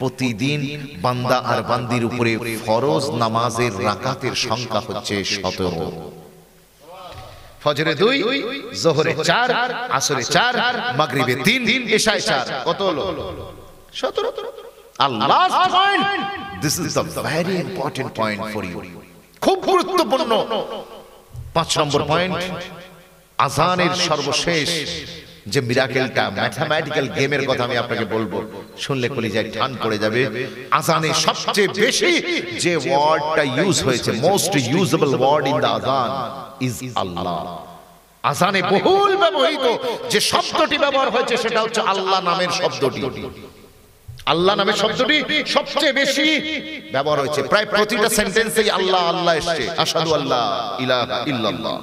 প্রতিদিন বান্দা আর বান্দির উপরে ফরজ নামাজের রাকাতের সংখ্যা হচ্ছে 17। ফজরে 2, যোহরে 4, আসরে 4, মাগরিবে 3, ইশায় 4, কত হলো? 17। আর last point, this is the very important point for you, খুব গুরুত্বপূর্ণ 5 নম্বর পয়েন্ট। আজানের সর্বশেষ যে মিরাকেলটা, ম্যাথমেটিক্যাল গেমের কথা আমি আপনাকে বলবো, শুনলে কলিজায় টান পড়ে যাবে। আজানে সবচেয়ে বেশি যে ওয়ার্ডটা ইউজ হয়েছে, most usable word in the আজান ইজ আল্লাহ। আজানে বহুল ব্যবহৃত যে শব্দটি ব্যবহার হয়েছে সেটা হচ্ছে আল্লাহ নামের শব্দটি। আল্লাহ নামের শব্দটি সবচেয়ে বেশি ব্যবহার হয়েছে, প্রায় প্রতিটা সেন্টেন্সেই আল্লাহ আল্লাহ এসেছে। আশহাদু আল্লা ইলাহা ইল্লাল্লাহ,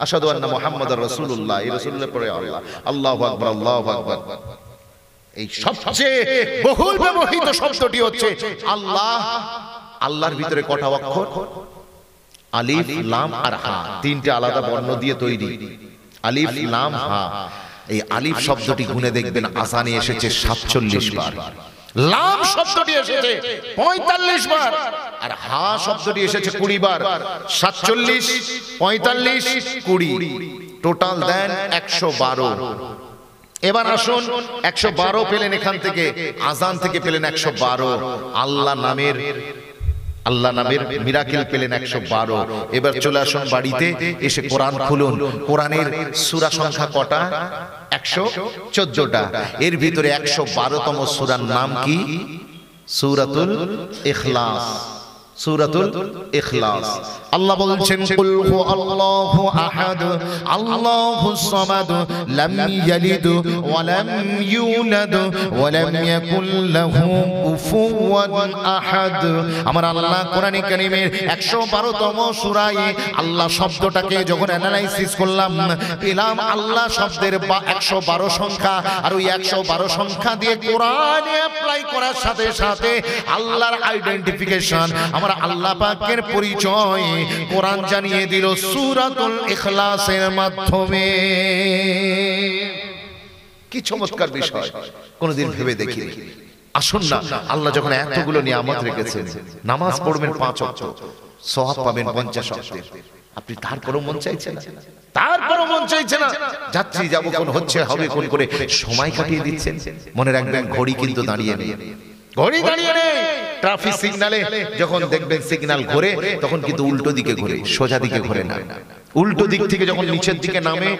আশহাদু আন্না মুহাম্মাদার রাসূলুল্লাহ, এই রাসূলের পরে আল্লাহ, আল্লাহু আকবার, আল্লাহু আকবার। এই সবচেয়ে বহুল ব্যবহৃত শব্দটি হচ্ছে আল্লাহ। আল্লাহর ভিতরে কটা অক্ষর? আলিফ, লাম আর হা, 3টে আলাদা বর্ণ দিয়ে তৈরি। আলিফ, লাম, হা। এই আলিফ শব্দটি গুনে দেখবেন আজানে এসেছে 47 বার, লাম শব্দটি এসেছে 45 বার, আর হা শব্দটি এসেছে 20 বার। 47, 45, 20, টোটাল দেন 112। এবার আসুন, 112 পেলেন এখান থেকে, আজান থেকে পেলেন 112। আল্লাহ নামের আল্লাহ নামের মিরাকেল পেলেন 112। এবার চলে আসুন বাড়িতে, এসে কোরআন খুলুন। কোরআনের সূরা সংখ্যা কটা? 114টা। এর ভিতরে 112তম সূরার নাম কি? সূরাতুল ইখলাস। সূরাতুল ইখলাস। আল্লাহ বলছেন কুল হু আল্লাহু আহাদ আল্লাহুস সামাদ লাম ইয়ালিদ ওয়া লাম ইউলাদ ওয়া লাম ইয়াকুল লাহু কুফুওয়ান আহাদ। আমার আল্লাহ কোরআনে কারীমের 112তম সূরায় আল্লাহ শব্দটাকে যখন অ্যানালাইসিস করলাম, পেলাম আল্লাহ শব্দের 112 সংখ্যা। আর ওই 112 সংখ্যা দিয়ে কোরআনে অ্যাপ্লাই করার সাথে সাথে আল্লাহর আইডেন্টিফিকেশন, আমার আল্লাহ পাকের পরিচয় কোরআন জানিয়ে দিল সূরাতুল ইখলাসের মাধ্যমে। কি চমৎকার বিষয়, কোনদিন ভেবে দেখিনি। আসুন না, আল্লাহ যখন এতগুলো নিয়ামত রেখেছেন, নামাজ পড়বেন 5 ওয়াক্ত, সওয়াব পাবেন 50 ওয়াক্তের, আপনি তারপরও মন চাইছে না, তারপরও মন চাইছে না। যাচ্ছি যাব কোন হচ্ছে হবে কোন করে সময় কাটিয়ে দিচ্ছেন। মনে রাখবেন ঘড়ি কিন্তু দাঁড়িয়ে নেই, ঘড়ি দাঁড়িয়ে নেই। ট্রাফিক সিগন্যালে যখন দেখবেন সিগন্যাল ঘোরে, তখন কিন্তু উল্টো দিকে ঘোরে, সোজা দিকে ঘোরে না। উল্টো দিক থেকে যখন নিচের দিকে নামে,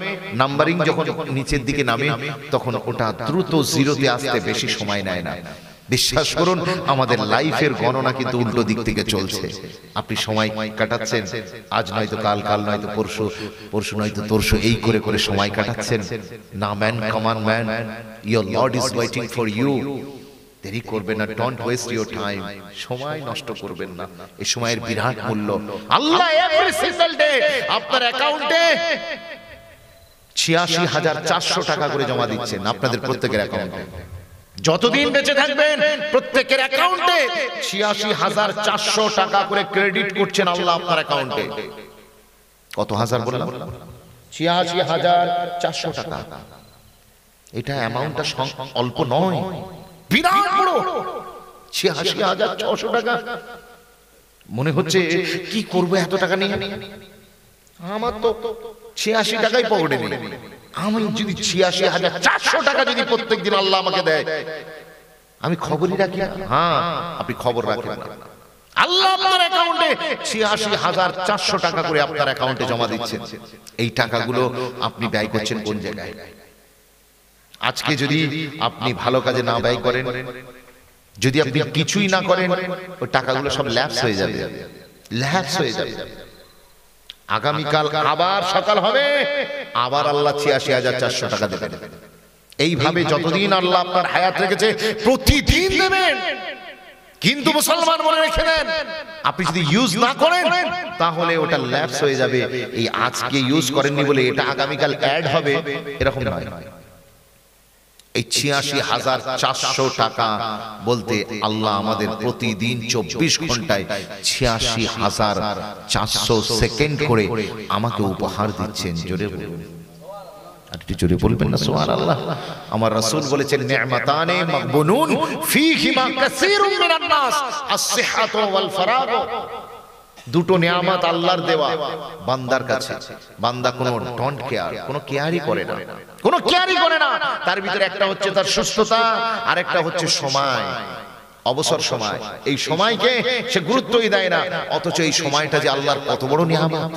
নাম্বারিং যখন নিচের দিকে নামে, তখন ওটা দ্রুত জিরোতে আসতে বেশি সময় নেয় না। বিশ্বাস করুন, আমাদের লাইফের গণনা কিন্তু উল্টো দিক থেকে চলছে। আপনি সময় কাটাচ্ছেন, আজ নয়তো কাল, কাল নয়তো পরশু, পরশু নয়তো তরশু, এই করে করে সময় কাটাচ্ছেন। না man, come on man, your lord is waiting for you. দেরি করবেন না, ডোন্ট ওয়েস্ট ইওর টাইম। সময় নষ্ট করবেন না, এই সময়ের বিরাট মূল্য। আল্লাহ এভরি সিঙ্গেল ডে আপনার অ্যাকাউন্টে ৮৬,৪০০ টাকা করে জমা দিচ্ছেন, আপনাদের প্রত্যেকের অ্যাকাউন্টে। যতদিন বেঁচে থাকবেন প্রত্যেকের অ্যাকাউন্টে ৮৬,৪০০ টাকা করে ক্রেডিট করছেন আল্লাহ আপনার অ্যাকাউন্টে। কত হাজার বললাম? ৮৬,৪০০ টাকা। এটা অ্যামাউন্টটা অল্প নয়, বিরাট বড়। ৮৬,৬০০ টাকা। মনে হচ্ছে কি করব এত টাকা নিয়ে? আমার তো ৮৬ টাকাই পকেটে নেই। আমি যদি ৮৬,৪০০ টাকা যদি প্রত্যেকদিন আল্লাহ আমাকে দেয়, আমি খবরই রাখি না। হ্যাঁ, আপনি খবর রাখেন না। আল্লাহ আপনার অ্যাকাউন্টে ৮৬,৪০০ টাকা করে আপনার অ্যাকাউন্টে জমা দিচ্ছেন। এই টাকাগুলো আপনি ব্যয় করছেন কোন জায়গায়? আজকে যদি আপনি ভালো কাজে না ব্যয় করেন, যদি আপনি কিছুই না করেন, ওই টাকাগুলো সব ল্যাপস হয়ে যাবে, ল্যাপস হয়ে যাবে। আগামীকাল আবার সকাল হবে, আবার আল্লাহ ৮৬,৪০০ টাকা দেবেন। এইভাবে যতদিন আল্লাহ আপনার হায়াত রেখেছে প্রতিদিন দেবেন। কিন্তু মুসলমান মনে রেখে নেন, আপনি যদি ইউজ না করেন তাহলে ওটা ল্যাপস হয়ে যাবে। এই আজকে ইউজ করেননি বলে এটা আগামীকাল অ্যাড হবে, এরকম নয়। এই ৮৬,৪০০ টাকা বলতে আল্লাহ আমাদের প্রতিদিন ২৪ ঘন্টায় ৮৬,৪০০ সেকেন্ড করে আমাকে উপহার দিচ্ছেন। জোরে বলুন, জোরে বলবেন না সুবহানাল্লাহ। আমার রাসূল বলেছেন, নি'মাতানে মাগবুনুন ফীহিমা কাসীরুম মিনান নাস, আস-সিহহাতু ওয়াল ফারাগ। দুটো নিয়ামত আল্লাহর দেওয়া বান্দার কাছে, বান্দা কোনো ডোন্ট কেয়ার, কোনো কেয়ারই করে না, কোনো কেয়ারই করে না। তার ভিতরে একটা হচ্ছে তার সুস্থতা, আর একটা হচ্ছে সময়, অবসর সময়। এই সময়কে সে গুরুত্বই দেয় না, অথচ এই সময়টা যে আল্লাহর কত বড় নিয়ামত।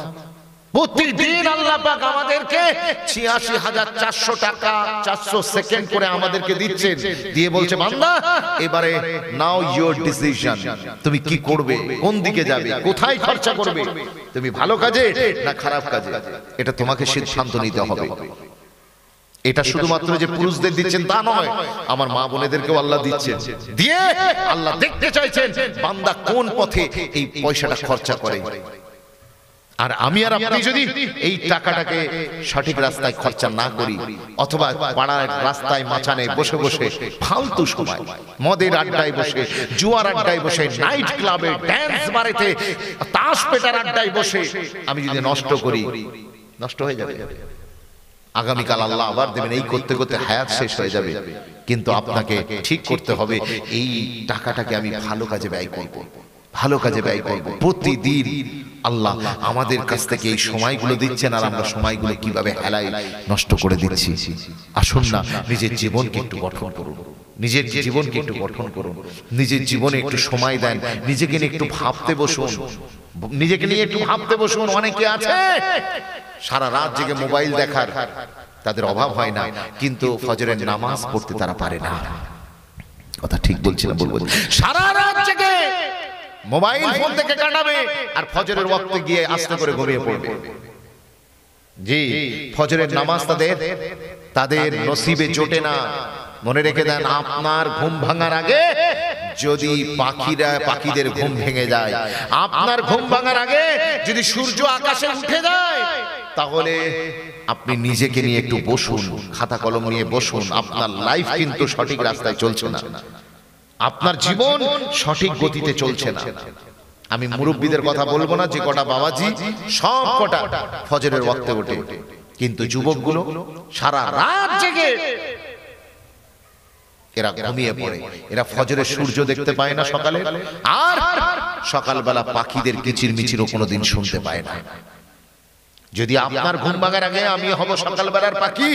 প্রতিদিন আল্লাহ পাক আমাদেরকে ৮৬,৪০০ টাকা ৪০০ সেকেন্ড করে আমাদেরকে দিচ্ছেন, দিয়ে বলছে, বান্দা এবারে নাও ইওর ডিসিশন, তুমি কি করবে, কোন দিকে যাবে, কোথায় খরচা করবে, তুমি ভালো কাজে না খারাপ কাজে, এটা তোমাকে সিদ্ধান্ত নিতে হবে। এটা শুধুমাত্র যে পুরুষদের দিচ্ছেন তা নয়, আমার মা বোনেদেরকেও আল্লাহ দিচ্ছেন। দিয়ে আল্লাহ দেখতে চাইছেন বান্দা কোন পথে এই পয়সাটা খরচা করে। আর আমি আর আপনি যদি এই টাকাটাকে সঠিক রাস্তায় খরচা না করি, অথবা পাড়ার রাস্তায় মাচানে বসে বসে ফালতু সময়, মদের আড্ডায় বসে, জুয়ার আড্ডায় বসে, নাইট ক্লাবে, ড্যান্স বারেতে, তাস পেটার আড্ডায় বসে আমি যদি নষ্ট করি, নষ্ট হয়ে যাবে। আগামীকাল আল্লাহ আবার দেবেন, এই করতে করতে হায়াত শেষ হয়ে যাবে। কিন্তু আপনাকে ঠিক করতে হবে, এই টাকাটাকে আমি ভালো কাজে ব্যয় করব, ভালো কাজে ব্যয় করব। প্রতিদিন আল্লাহ আমাদের কাছ থেকে এই সময়গুলো দিচ্ছেন, আর আমরা সময়গুলো কিভাবে হেলায় নষ্ট করে দিচ্ছি। আসুন না নিজের জীবনকে একটু গঠন করুন, নিজের জীবনকে একটু গঠন করুন, নিজের জীবনে একটু সময় দেন, নিজেকে নিয়ে একটু ভাবতে বসুন, নিজেকে নিয়ে একটু ভাবতে বসুন। অনেকে আছে সারা রাত জেগে মোবাইল দেখার তাদের অভাব হয় না, কিন্তু ফজরের নামাজ পড়তে তারা পারে না। কথা ঠিক বলছিলাম, বলবো সারা রাত জেগে মোবাইল ফোন থেকে কাটাবে আর ফজরের ওয়াক্তে গিয়ে আস্তে করে ঘুমিয়ে পড়বে। জি, ফজরের নামাজ তাদের নসিবে জোটে না। মনে রেখে দেন, আপনার ঘুম ভাঙার আগে যদি পাখিদের ঘুম ভেঙে যায়, আপনার ঘুম ভাঙার আগে যদি সূর্য আকাশে উঠে যায়, তাহলে আপনি নিজেকে নিয়ে একটু বসুন, খাতা কলম নিয়ে বসুন। আপনার লাইফ কিন্তু সঠিক রাস্তায় চলছে না, আপনার জীবন সঠিক গতিতে চলছে না। আমি মুরব্বীদের কথা বলবো না, যে কটা বাবাজি সব কটা ফজরের ওয়াক্তে ওঠে, কিন্তু যুবকগুলো সারা রাত জেগে এরা ঘুমিয়ে পড়ে। এরা ফজরের সূর্য দেখতে পায় না সকালে, আর সকালবেলা পাখিদের কিচিরমিচিরও কোনোদিন শুনতে পায় না। যদি আপনার ঘুম ভাঙার আগে আমি হব সকালবেলার পাখি,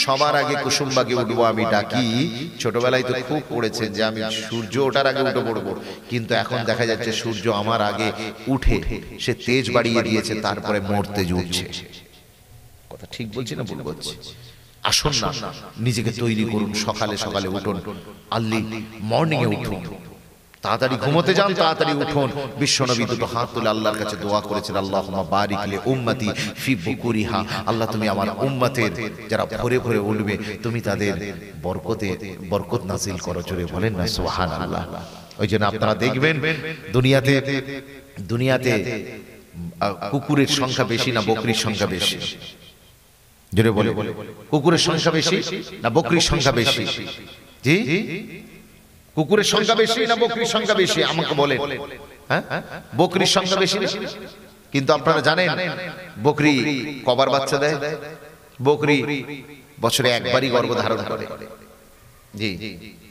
সবার আগে কুসুমবাগে উঠবো আমি ডাকি। ছোটবেলায় তো খুব পড়েছে যে আমি সূর্য ওঠার আগে উঠে পড়বো, কিন্তু এখন দেখা যাচ্ছে সূর্য আমার আগে উঠে সে তেজ বাড়িয়ে দিয়েছে, তারপরে মরতে উঠছে। কথা ঠিক বলছি না ভুল বলছি? আসুন না নিজেকে তৈরি করুন, সকালে সকালে উঠুন, আর্লি মর্নিং এ উঠুন, তাড়াতাড়ি ঘুমোতে যান, তাড়াতাড়ি উঠুন। বিশ্বনবী দুটো হাত তুলে আল্লাহর কাছে দোয়া করেছেন, আল্লাহুম্মা বারিক লি উম্মতি ফি বুকুরিহা, আল্লাহ তুমি আমার উম্মতের যারা ভোরে ভোরে উঠবে তুমি তাদের বরকত নাজিল করো। জোরে বলেন না সুবহানাল্লাহ। ওই জন্য আপনারা দেখবেন দুনিয়াতে কুকুরের সংখ্যা বেশি না বকরির সংখ্যা বেশি? জোরে বলে, কুকুরের সংখ্যা বেশি না বকরির সংখ্যা বেশি? জি, কুকুরের সংখ্যা বেশি না বকরির সংখ্যা বেশি? আমাকে বলেন। হ্যাঁ, বকরির সংখ্যা বেশি। কিন্তু আপনারা জানেন বকরি কবার বাচ্চা দেয়? বকরি বছরে একবারই গর্ভধারণ করে। জি,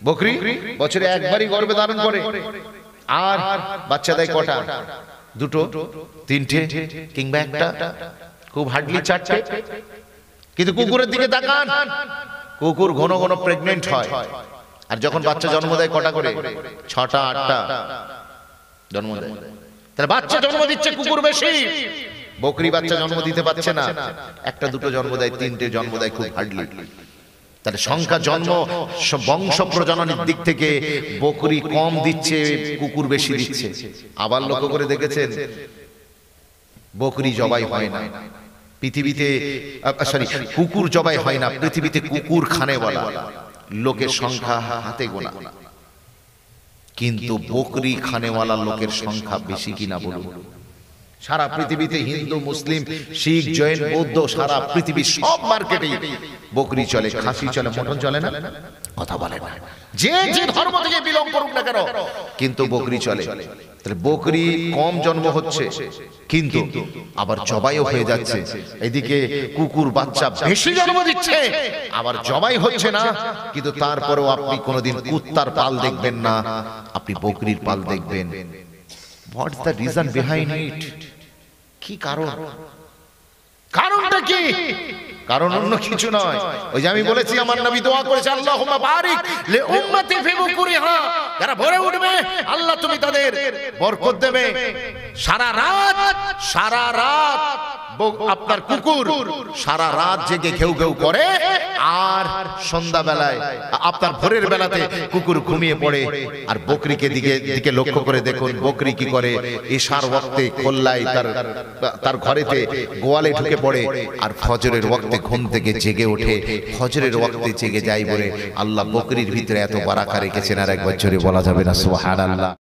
বকরি বছরে একবারই গর্ভধারণ করে। আর বাচ্চা দেয় কটা? দুটো, তিনটে, কিংবা একটা, খুব হার্ডলি চারটে। কিন্তু কুকুরের দিকে তাকান, কুকুর ঘন ঘন প্রেগনেন্ট হয়, আর যখন বাচ্চা জন্ম দেয় কটা করে? 6টা 8টা জন্ম দেয়। তাহলে বাচ্চা জন্ম দিচ্ছে কুকুর বেশি, বকরি বাচ্চা জন্ম দিতে পারছে না। একটা দুটো জন্ম দেয়, তিনটে জন্ম দেয় খুব হার্ডলি। তাহলে সংখ্যা, জন্ম, বংশ প্রজননের দিক থেকে বকরি কম দিচ্ছে, কুকুর বেশি দিচ্ছে। আবার লক্ষ্য করে দেখেছেন বকরি জবাই হয় না পৃথিবীতে, কুকুর জবাই হয় না পৃথিবীতে, কুকুর খানেওয়ালা লোকের সংখ্যা হাতে গোনা, কিন্তু বকরি খানেওয়ালা লোকের সংখ্যা বেশি কিনা বলুন? সারা পৃথিবীতে হিন্দু, মুসলিম, শিখ, জৈন, বৌদ্ধ, সারা পৃথিবীর সব মার্কেটেই বকরি চলে, খাসি চলে, মটন চলে না? কথা বলে না, যে যে ধর্ম থেকে বিলং করুক না কেন, কিন্তু বকরি চলে। তাহলে বকরি কম জন্ম হচ্ছে, কিন্তু আবার জবাইও হয়ে যাচ্ছে। এদিকে কুকুর বাচ্চা বেশি জন্ম দিচ্ছে, আবার জবাই হচ্ছে না, কিন্তু তারপরেও আপনি কোনোদিন কুত্তার পাল দেখবেন না, আপনি বকরির পাল দেখবেন। What is the reason behind it? কি কারণ? কারণটা কি? কারণ অন্য কিছু নয়। ওই যে আমি বলেছি, আমার নবী দোয়া করেছে, আল্লাহুম্মা বারিক লি উম্মতি ফি বুকুরিহা, যারা ভোরে উঠবে আল্লাহ তুমি তাদের বরকত দেবে। সারা রাত আপনার কুকুর সারা রাত জেগে ঘেউ ঘেউ করে, আর সন্ধ্যাবেলায় আপনার ভোরের বেলাতে কুকুর ঘুমিয়ে পড়ে। আর বকরিকে দিকে লক্ষ্য করে দেখুন, বকরি কি করে? ইশার ওয়াক্তে কোল্লায় তার ঘরেতে গোয়ালে ঢুকে পড়ে, আর ফজরের ওয়াক্তে ঘুম থেকে জেগে ওঠে। ফজরের ওয়াক্তে জেগে যায় বলে আল্লাহ বকরির ভিতরে এত বারাকা রেখেছেন, আর একবার জোরে বলা যাবে না সুবহানাল্লাহ।